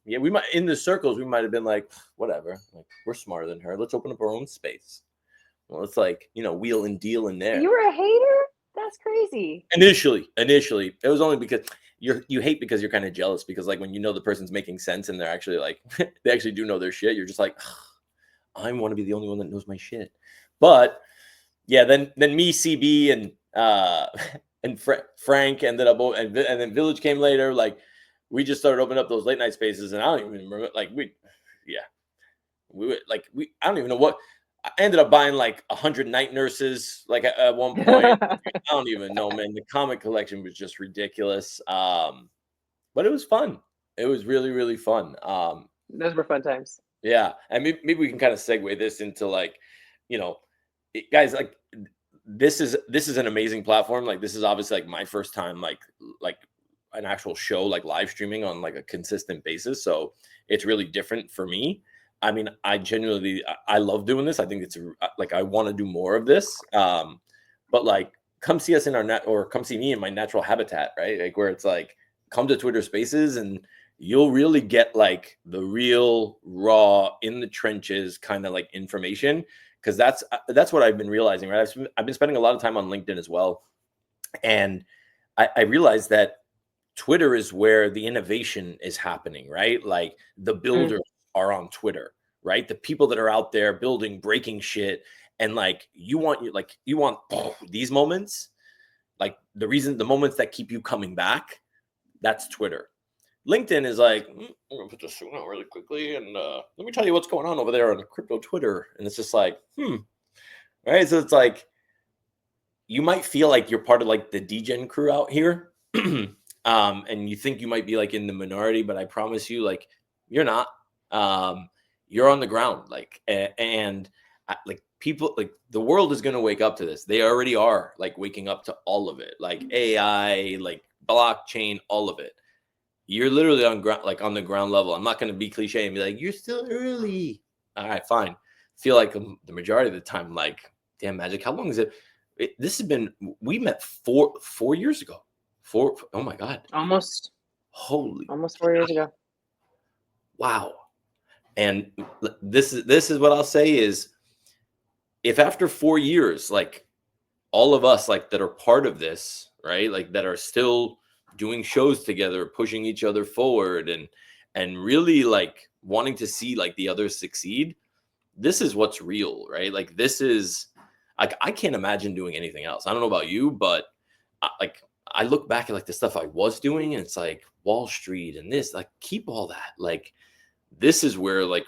yeah, we might in the circles, we might have been like, whatever. Like, we're smarter than her. Let's open up our own space. Well, it's like, wheel and deal in there. You were a hater? That's crazy. Initially, it was only because you hate because you're kind of jealous because like when the person's making sense and they're actually like they actually do know their shit, you're just like, I want to be the only one that knows my shit. But yeah, then me, CB, and Frank ended up, and then Village came later. Like we just started opening up those late night spaces, and I don't even remember. Like I don't even know what. I ended up buying like 100 night nurses like at one point. I don't even know, man. The comic collection was just ridiculous. But it was fun. It was really, really fun. Those were fun times. Yeah. And maybe we can kind of segue this into like, guys, like this is an amazing platform. Like this is obviously like my first time like an actual show, like live streaming on like a consistent basis. So it's really different for me. I mean, I genuinely, I love doing this. I think it's like, I want to do more of this. But like, come see us in or come see me in my natural habitat, right? Like where it's like, come to Twitter Spaces and you'll really get like the real raw in the trenches kind of like information. Cause that's what I've been realizing, right? I've been spending a lot of time on LinkedIn as well. And I realized that Twitter is where the innovation is happening, right? Like the builders are on Twitter, right? The people that are out there building, breaking shit. And like, you want these moments, like the moments that keep you coming back, that's Twitter. LinkedIn is like, I'm gonna put this out really quickly. And let me tell you what's going on over there on the crypto Twitter. And it's just like, right? So it's like, you might feel like you're part of like the degen crew out here. And you think you might be like in the minority, but I promise you, like, you're not. You're on the ground, like, and like people, like the world is going to wake up to this. They already are like waking up to all of it, like AI, like blockchain, all of it. You're literally on ground, like on the ground level. I'm not going to be cliche and be like, you're still early. All right, fine. Feel like the majority of the time, like, damn, Magic, how long is it? This has been, we met 4 years ago. Oh my God. Almost 4 years ago. Wow. And this is what I'll say is, if after 4 years, like all of us like that are part of this, right? Like that are still doing shows together, pushing each other forward and really like wanting to see like the others succeed. This is what's real, right? Like this is like, I can't imagine doing anything else. I don't know about you, but I look back at like the stuff I was doing and it's like Wall Street and this, like keep all that. Like this is where like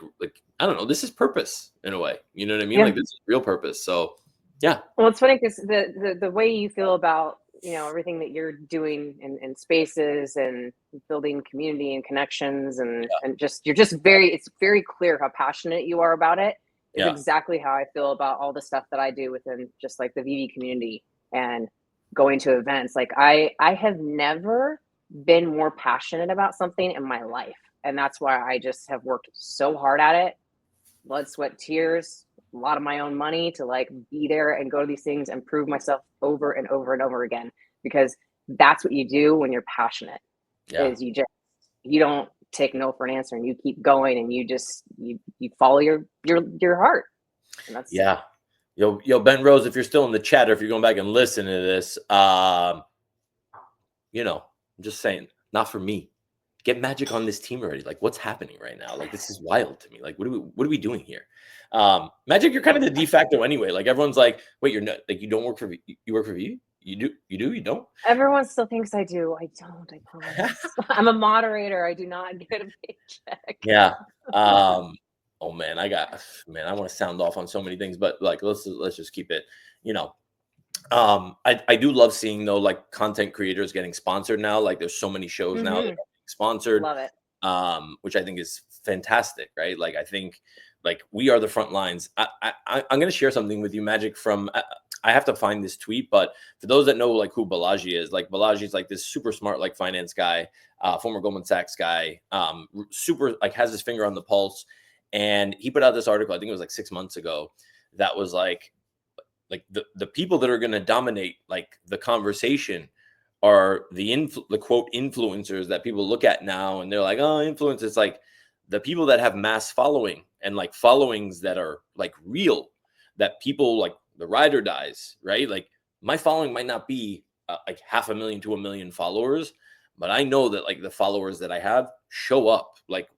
I don't know, this is purpose in a way. You know what I mean? Yeah. Like this is real purpose. So Yeah. Well, it's funny because the way you feel about, everything that you're doing in spaces and building community and connections and just you're just it's very clear how passionate you are about it is Yeah. exactly how I feel about all the stuff that I do within just like the VV community and going to events. Like I have never been more passionate about something in my life. And that's why I just have worked so hard at it, blood, sweat, tears, a lot of my own money to like be there and go to these things and prove myself over and over and over again. Because that's what you do when you're passionate Yeah. is you don't take no for an answer and you keep going and you follow your heart. And that's Yeah. Yo, Ben Rose, if you're still in the chat or if you're going back and listen to this, I'm just saying, not for me. Get Magic on this team already. Like, what's happening right now? Like, this is wild to me. Like, what are we doing here? Magic, you're kind of the de facto anyway. Like, everyone's like, wait, you're not like you don't work for you work for V? You don't? everyone still thinks I do. I don't, I promise. I'm a moderator. I do not get a paycheck. Yeah. Oh man, I want to sound off on so many things, but like let's just keep it, I do love seeing though like content creators getting sponsored now. Like there's so many shows now that are getting sponsored, Love it. which I think is fantastic, right? Like I think like we are the front lines. I'm gonna share something with you, Magic, from I have to find this tweet, but for those that know like who Balaji is, like Balaji is like this super smart like finance guy, former Goldman Sachs guy, super like has his finger on the pulse. And he put out this article, I think it was like 6 months ago, that was like the people that are going to dominate like the conversation are the quote influencers that people look at now and they're like, oh, influencers. Like the people that have mass following and like followings that are like real, that people like the ride or dies, right? Like my following might not be like 500,000 to 1 million followers, but I know that like the followers that I have show up like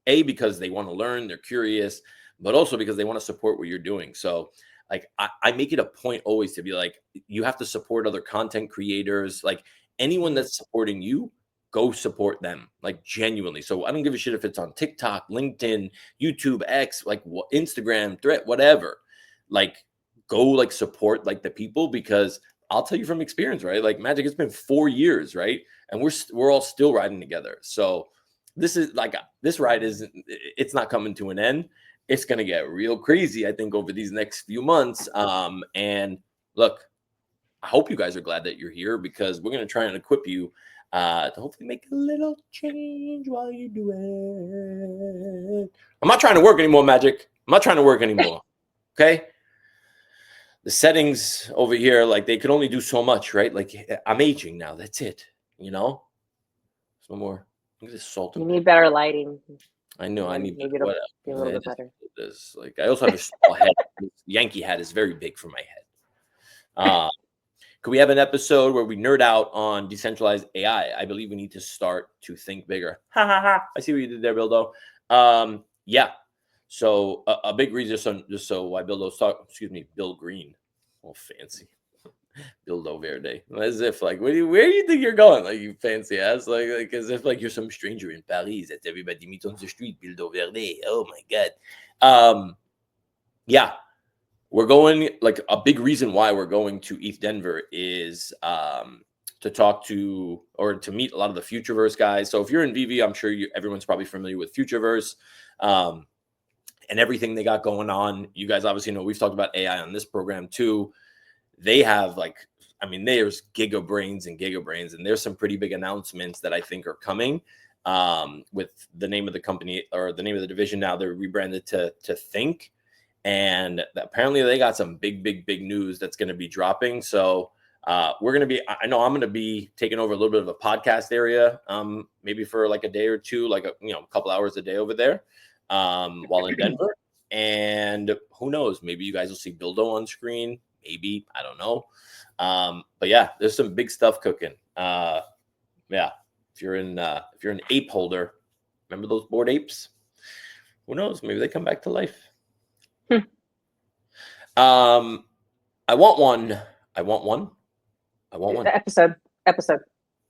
because they want to learn, they're curious, but also because they want to support what you're doing. So like I make it a point always to be like, you have to support other content creators, like anyone that's supporting you, go support them, like genuinely. So I don't give a shit if it's on TikTok, LinkedIn, YouTube, X, like Instagram, Thread, whatever. Like go like support like the people, because I'll tell you from experience, right? Like Magic, it's been 4 years, right? And we're all still riding together. So this is like this ride it's not coming to an end. It's going to get real crazy, I think, over these next few months. And look, I hope you guys are glad that you're here, because we're going to try and equip you to hopefully make a little change while you do it. I'm not trying to work anymore, Magic. I'm not trying to work anymore. Okay. The settings over here, like they could only do so much, right? Like I'm aging now. That's it. There's no more. Look at this salt. You need better lighting. I know. I need Maybe it'll whatever. be a little bit better. This like I also have a small head. This Yankee hat is very big for my head. Could we have an episode where we nerd out on decentralized AI? I believe we need to start to think bigger. Ha ha ha! I see what you did there, Bildo. Yeah. So a big reason, just so why Bildo's talk. Excuse me, Bill Green. Oh, fancy. Bildo Verde. As if like, where do you think you're going? Like you fancy ass, like as if like you're some stranger in Paris that everybody meets on the street. Bildo Verde. Oh my god. Yeah, we're going, like a big reason why we're going to ETH Denver is to talk to or to meet a lot of the Futureverse guys. So if you're in VV, I'm sure everyone's probably familiar with Futureverse and everything they got going on. You guys obviously know we've talked about AI on this program too. They have there's gigabrains, and there's some pretty big announcements that I think are coming with the name of the company or the name of the division. Now they're rebranded to Think. And apparently they got some big news that's going to be dropping. So I know I'm going to be taking over a little bit of a podcast area, maybe for like a day or two, like a couple hours a day over there while in Denver. And who knows, maybe you guys will see Bildo on screen. Maybe, I don't know. But yeah, there's some big stuff cooking. Yeah. If you're an ape holder, remember those bored apes? Who knows? Maybe they come back to life. I want one. Episode.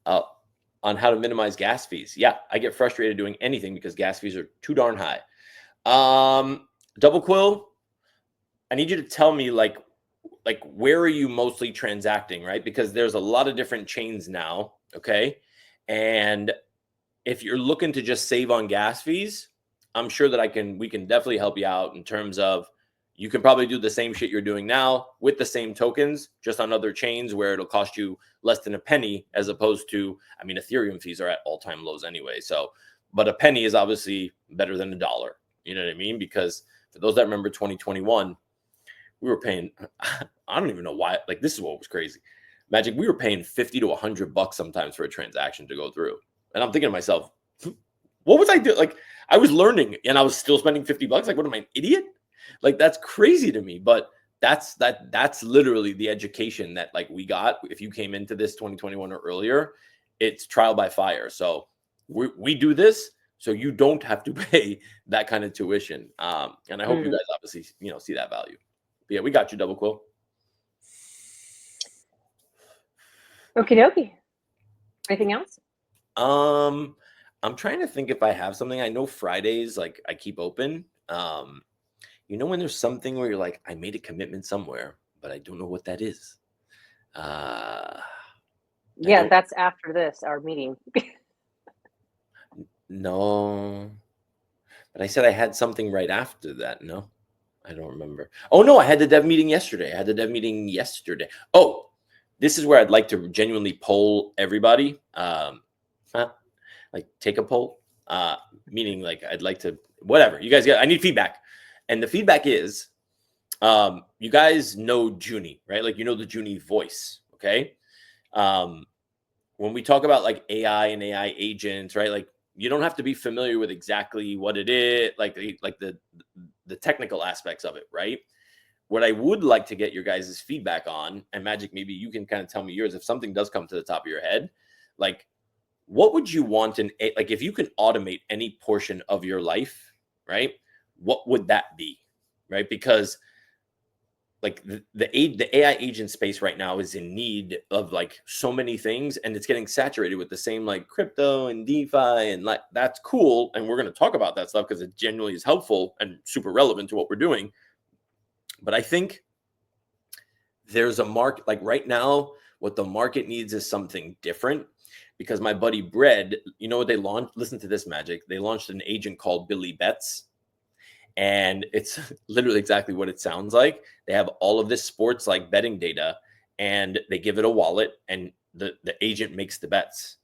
On how to minimize gas fees. Yeah, I get frustrated doing anything because gas fees are too darn high. Double Quill, I need you to tell me like like where are you mostly transacting, right? Because there's a lot of different chains now, okay? And if you're looking to just save on gas fees, I'm sure that we can definitely help you out in terms of you can probably do the same shit you're doing now with the same tokens, just on other chains where it'll cost you less than a penny, as opposed to, I mean, Ethereum fees are at all-time lows anyway. So, but a penny is obviously better than $1. You know what I mean? Because for those that remember 2021, we were paying, I don't even know why, like this is what was crazy. Magic, we were paying 50 to $100 sometimes for a transaction to go through. And I'm thinking to myself, what was I doing? Like I was learning and I was still spending $50. Like, what am I, an idiot? Like that's crazy to me. But that's literally the education that like we got. If you came into this 2021 or earlier, it's trial by fire. So we do this so you don't have to pay that kind of tuition. And I hope you guys obviously, see that value. But yeah, we got you, Double Quill. Okie dokie. Anything else? I'm trying to think if I have something. I know Fridays, like I keep open. When there's something where you're like, I made a commitment somewhere, but I don't know what that is. Yeah, that's after this, our meeting. No, but I said I had something right after that. No, I don't remember. Oh no, I had the dev meeting yesterday. Oh, this is where I'd like to genuinely poll everybody. Like take a poll, meaning like I'd like to, whatever you guys get. I need feedback. And the feedback is, you guys know Junie, right? Like, the Junie voice. Okay. When we talk about like AI and AI agents, right? Like you don't have to be familiar with exactly what it is, like the technical aspects of it, right? What I would like to get your guys' feedback on, and Magic, maybe you can kind of tell me yours, if something does come to the top of your head, like what would you want like if you can automate any portion of your life, right? What would that be, right? Because like the AI agent space right now is in need of like so many things, and it's getting saturated with the same like crypto and DeFi, and like that's cool, and we're going to talk about that stuff because it genuinely is helpful and super relevant to what we're doing. But I think there's a market like right now. What the market needs is something different. Because my buddy Bread, you know what they launched? Listen to this, Magic. They launched an agent called Billy Betts. And it's literally exactly what it sounds like. They have all of this sports like betting data, and they give it a wallet, and the agent makes the bets.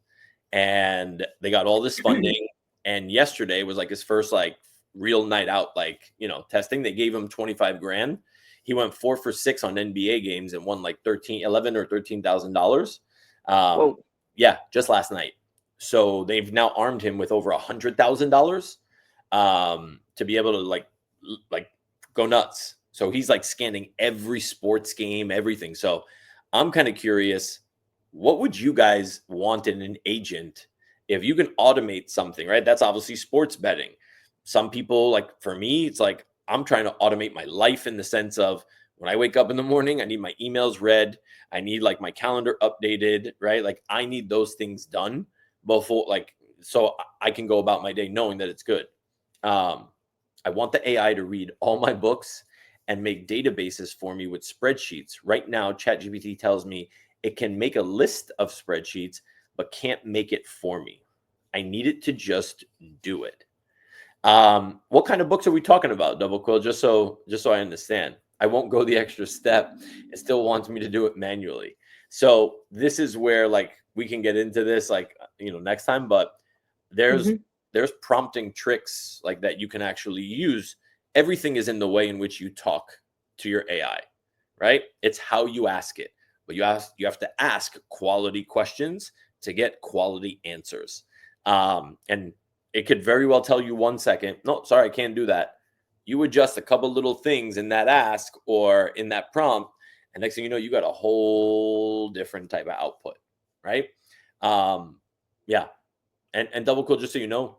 And they got all this funding. And yesterday was like his first like real night out, like, testing. They gave him 25 grand. He went 4 for 6 on NBA games and won like 11 or $13,000. Yeah, just last night. So they've now armed him with over $100,000 to be able to like go nuts. So he's like scanning every sports game, everything. So I'm kind of curious, what would you guys want in an agent if you can automate something, right? That's obviously sports betting. Some people, like for me, it's like I'm trying to automate my life in the sense of when I wake up in the morning, I need my emails read. I need like my calendar updated, right? Like I need those things done before, like, so I can go about my day knowing that it's good. I want the AI to read all my books and make databases for me with spreadsheets. Right now, ChatGPT tells me it can make a list of spreadsheets, but can't make it for me. I need it to just do it. What kind of books are we talking about, Double Quill? Just so I understand. I won't go the extra step. It still wants me to do it manually. So this is where like we can get into this like next time. But there's prompting tricks like that you can actually use. Everything is in the way in which you talk to your AI, right? It's how you ask it. But you have to ask quality questions to get quality answers. And it could very well tell you 1 second, no, sorry, I can't do that. You adjust a couple little things in that ask or in that prompt, and next thing you know, you got a whole different type of output, right? Yeah. And Double Quill, just so you know,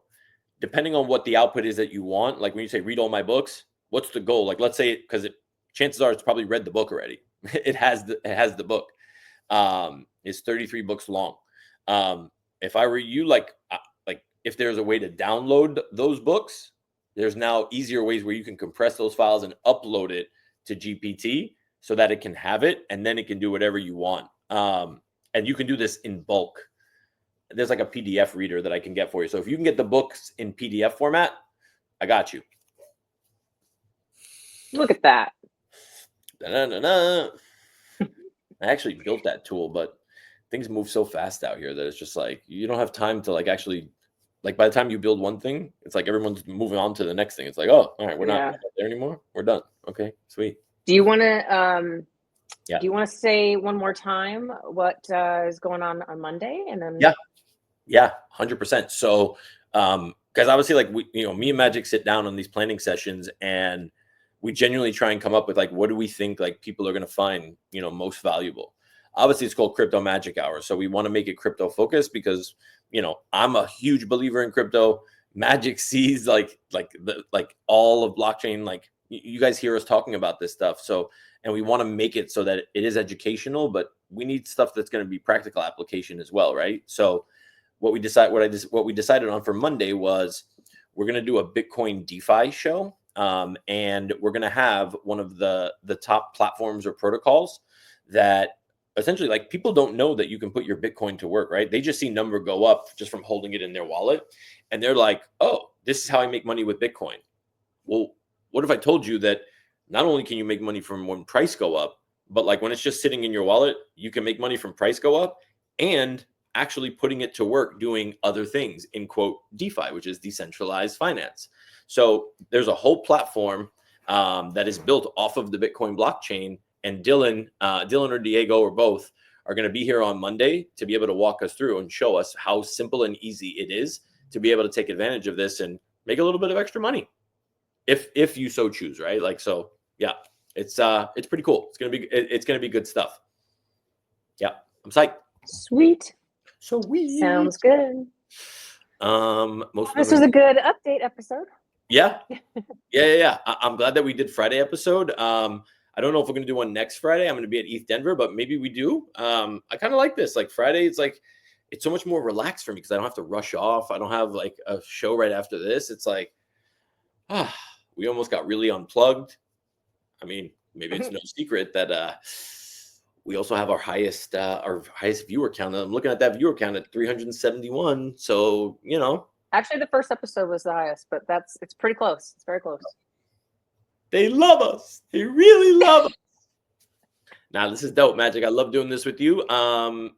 depending on what the output is that you want, like when you say read all my books, what's the goal? Like let's say, because chances are it's probably read the book already. It has the book. It's 33 books long. If I were you, like if there's a way to download those books, there's now easier ways where you can compress those files and upload it to GPT so that it can have it, and then it can do whatever you want. And you can do this in bulk. There's like a PDF reader that I can get for you. So if you can get the books in PDF format, I got you. Look at that. Da-da-da-da. I actually built that tool, but things move so fast out here that it's just like you don't have time to like actually, like, by the time you build one thing, it's like everyone's moving on to the next thing. It's like, oh, all right, we're not there anymore. We're done. Okay, sweet. Do you want to do you want to say one more time what is going on Monday, and then yeah, 100%. So because obviously, like, me and Magic sit down on these planning sessions, and we genuinely try and come up with like, what do we think like people are going to find most valuable. Obviously it's called Crypto Magic Hour, so we want to make it crypto focused because I'm a huge believer in crypto. Magic sees like all of blockchain. Like, you guys hear us talking about this stuff, so, and we want to make it so that it is educational, but we need stuff that's going to be practical application as well, right? So what we decided on for Monday was we're going to do a Bitcoin DeFi show, and we're going to have one of the top platforms or protocols that essentially, like, people don't know that you can put your Bitcoin to work, right? They just see number go up just from holding it in their wallet, and they're like, oh, this is how I make money with Bitcoin. Well, what if I told you that not only can you make money from when price go up, but like when it's just sitting in your wallet, you can make money from price go up and actually putting it to work doing other things, in quote DeFi, which is decentralized finance. So there's a whole platform that is built off of the Bitcoin blockchain, and Dylan or Diego or both are going to be here on Monday to be able to walk us through and show us how simple and easy it is to be able to take advantage of this and make a little bit of extra money if you so choose, right? Like, so yeah, it's pretty cool. It's gonna be good stuff. Yeah, I'm psyched. Sweet. Sweet. Sounds good. This was a good update episode. Yeah. I'm glad that we did Friday episode. I don't know if we're gonna do one next Friday. I'm gonna be at ETH Denver, but maybe we do. I kind of like this. Like, Friday, it's so much more relaxed for me because I don't have to rush off. I don't have like a show right after this. It's like, we almost got really unplugged. I mean, maybe it's no secret that we also have our highest viewer count. I'm looking at that viewer count at 371. So, Actually, the first episode was the highest, but it's pretty close. It's very close. They love us. They really love us. Now, this is dope, Magic. I love doing this with you.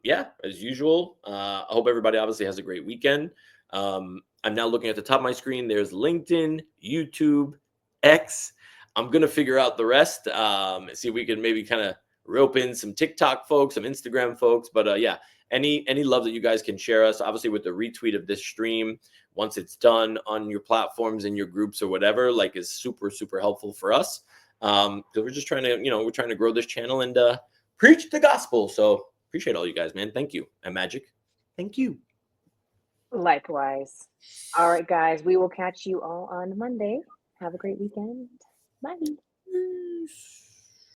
Yeah, as usual. I hope everybody obviously has a great weekend. I'm now looking at the top of my screen. There's LinkedIn, YouTube, X. I'm going to figure out the rest. See if we can maybe kind of rope in some TikTok folks, some Instagram folks. But yeah, any love that you guys can share us, obviously with the retweet of this stream, once it's done on your platforms and your groups or whatever, like, is super, super helpful for us. Because we're just trying to grow this channel and preach the gospel. So appreciate all you guys, man. Thank you. And Magic, thank you. Likewise. All right, guys, we will catch you all on Monday. Have a great weekend. Bye.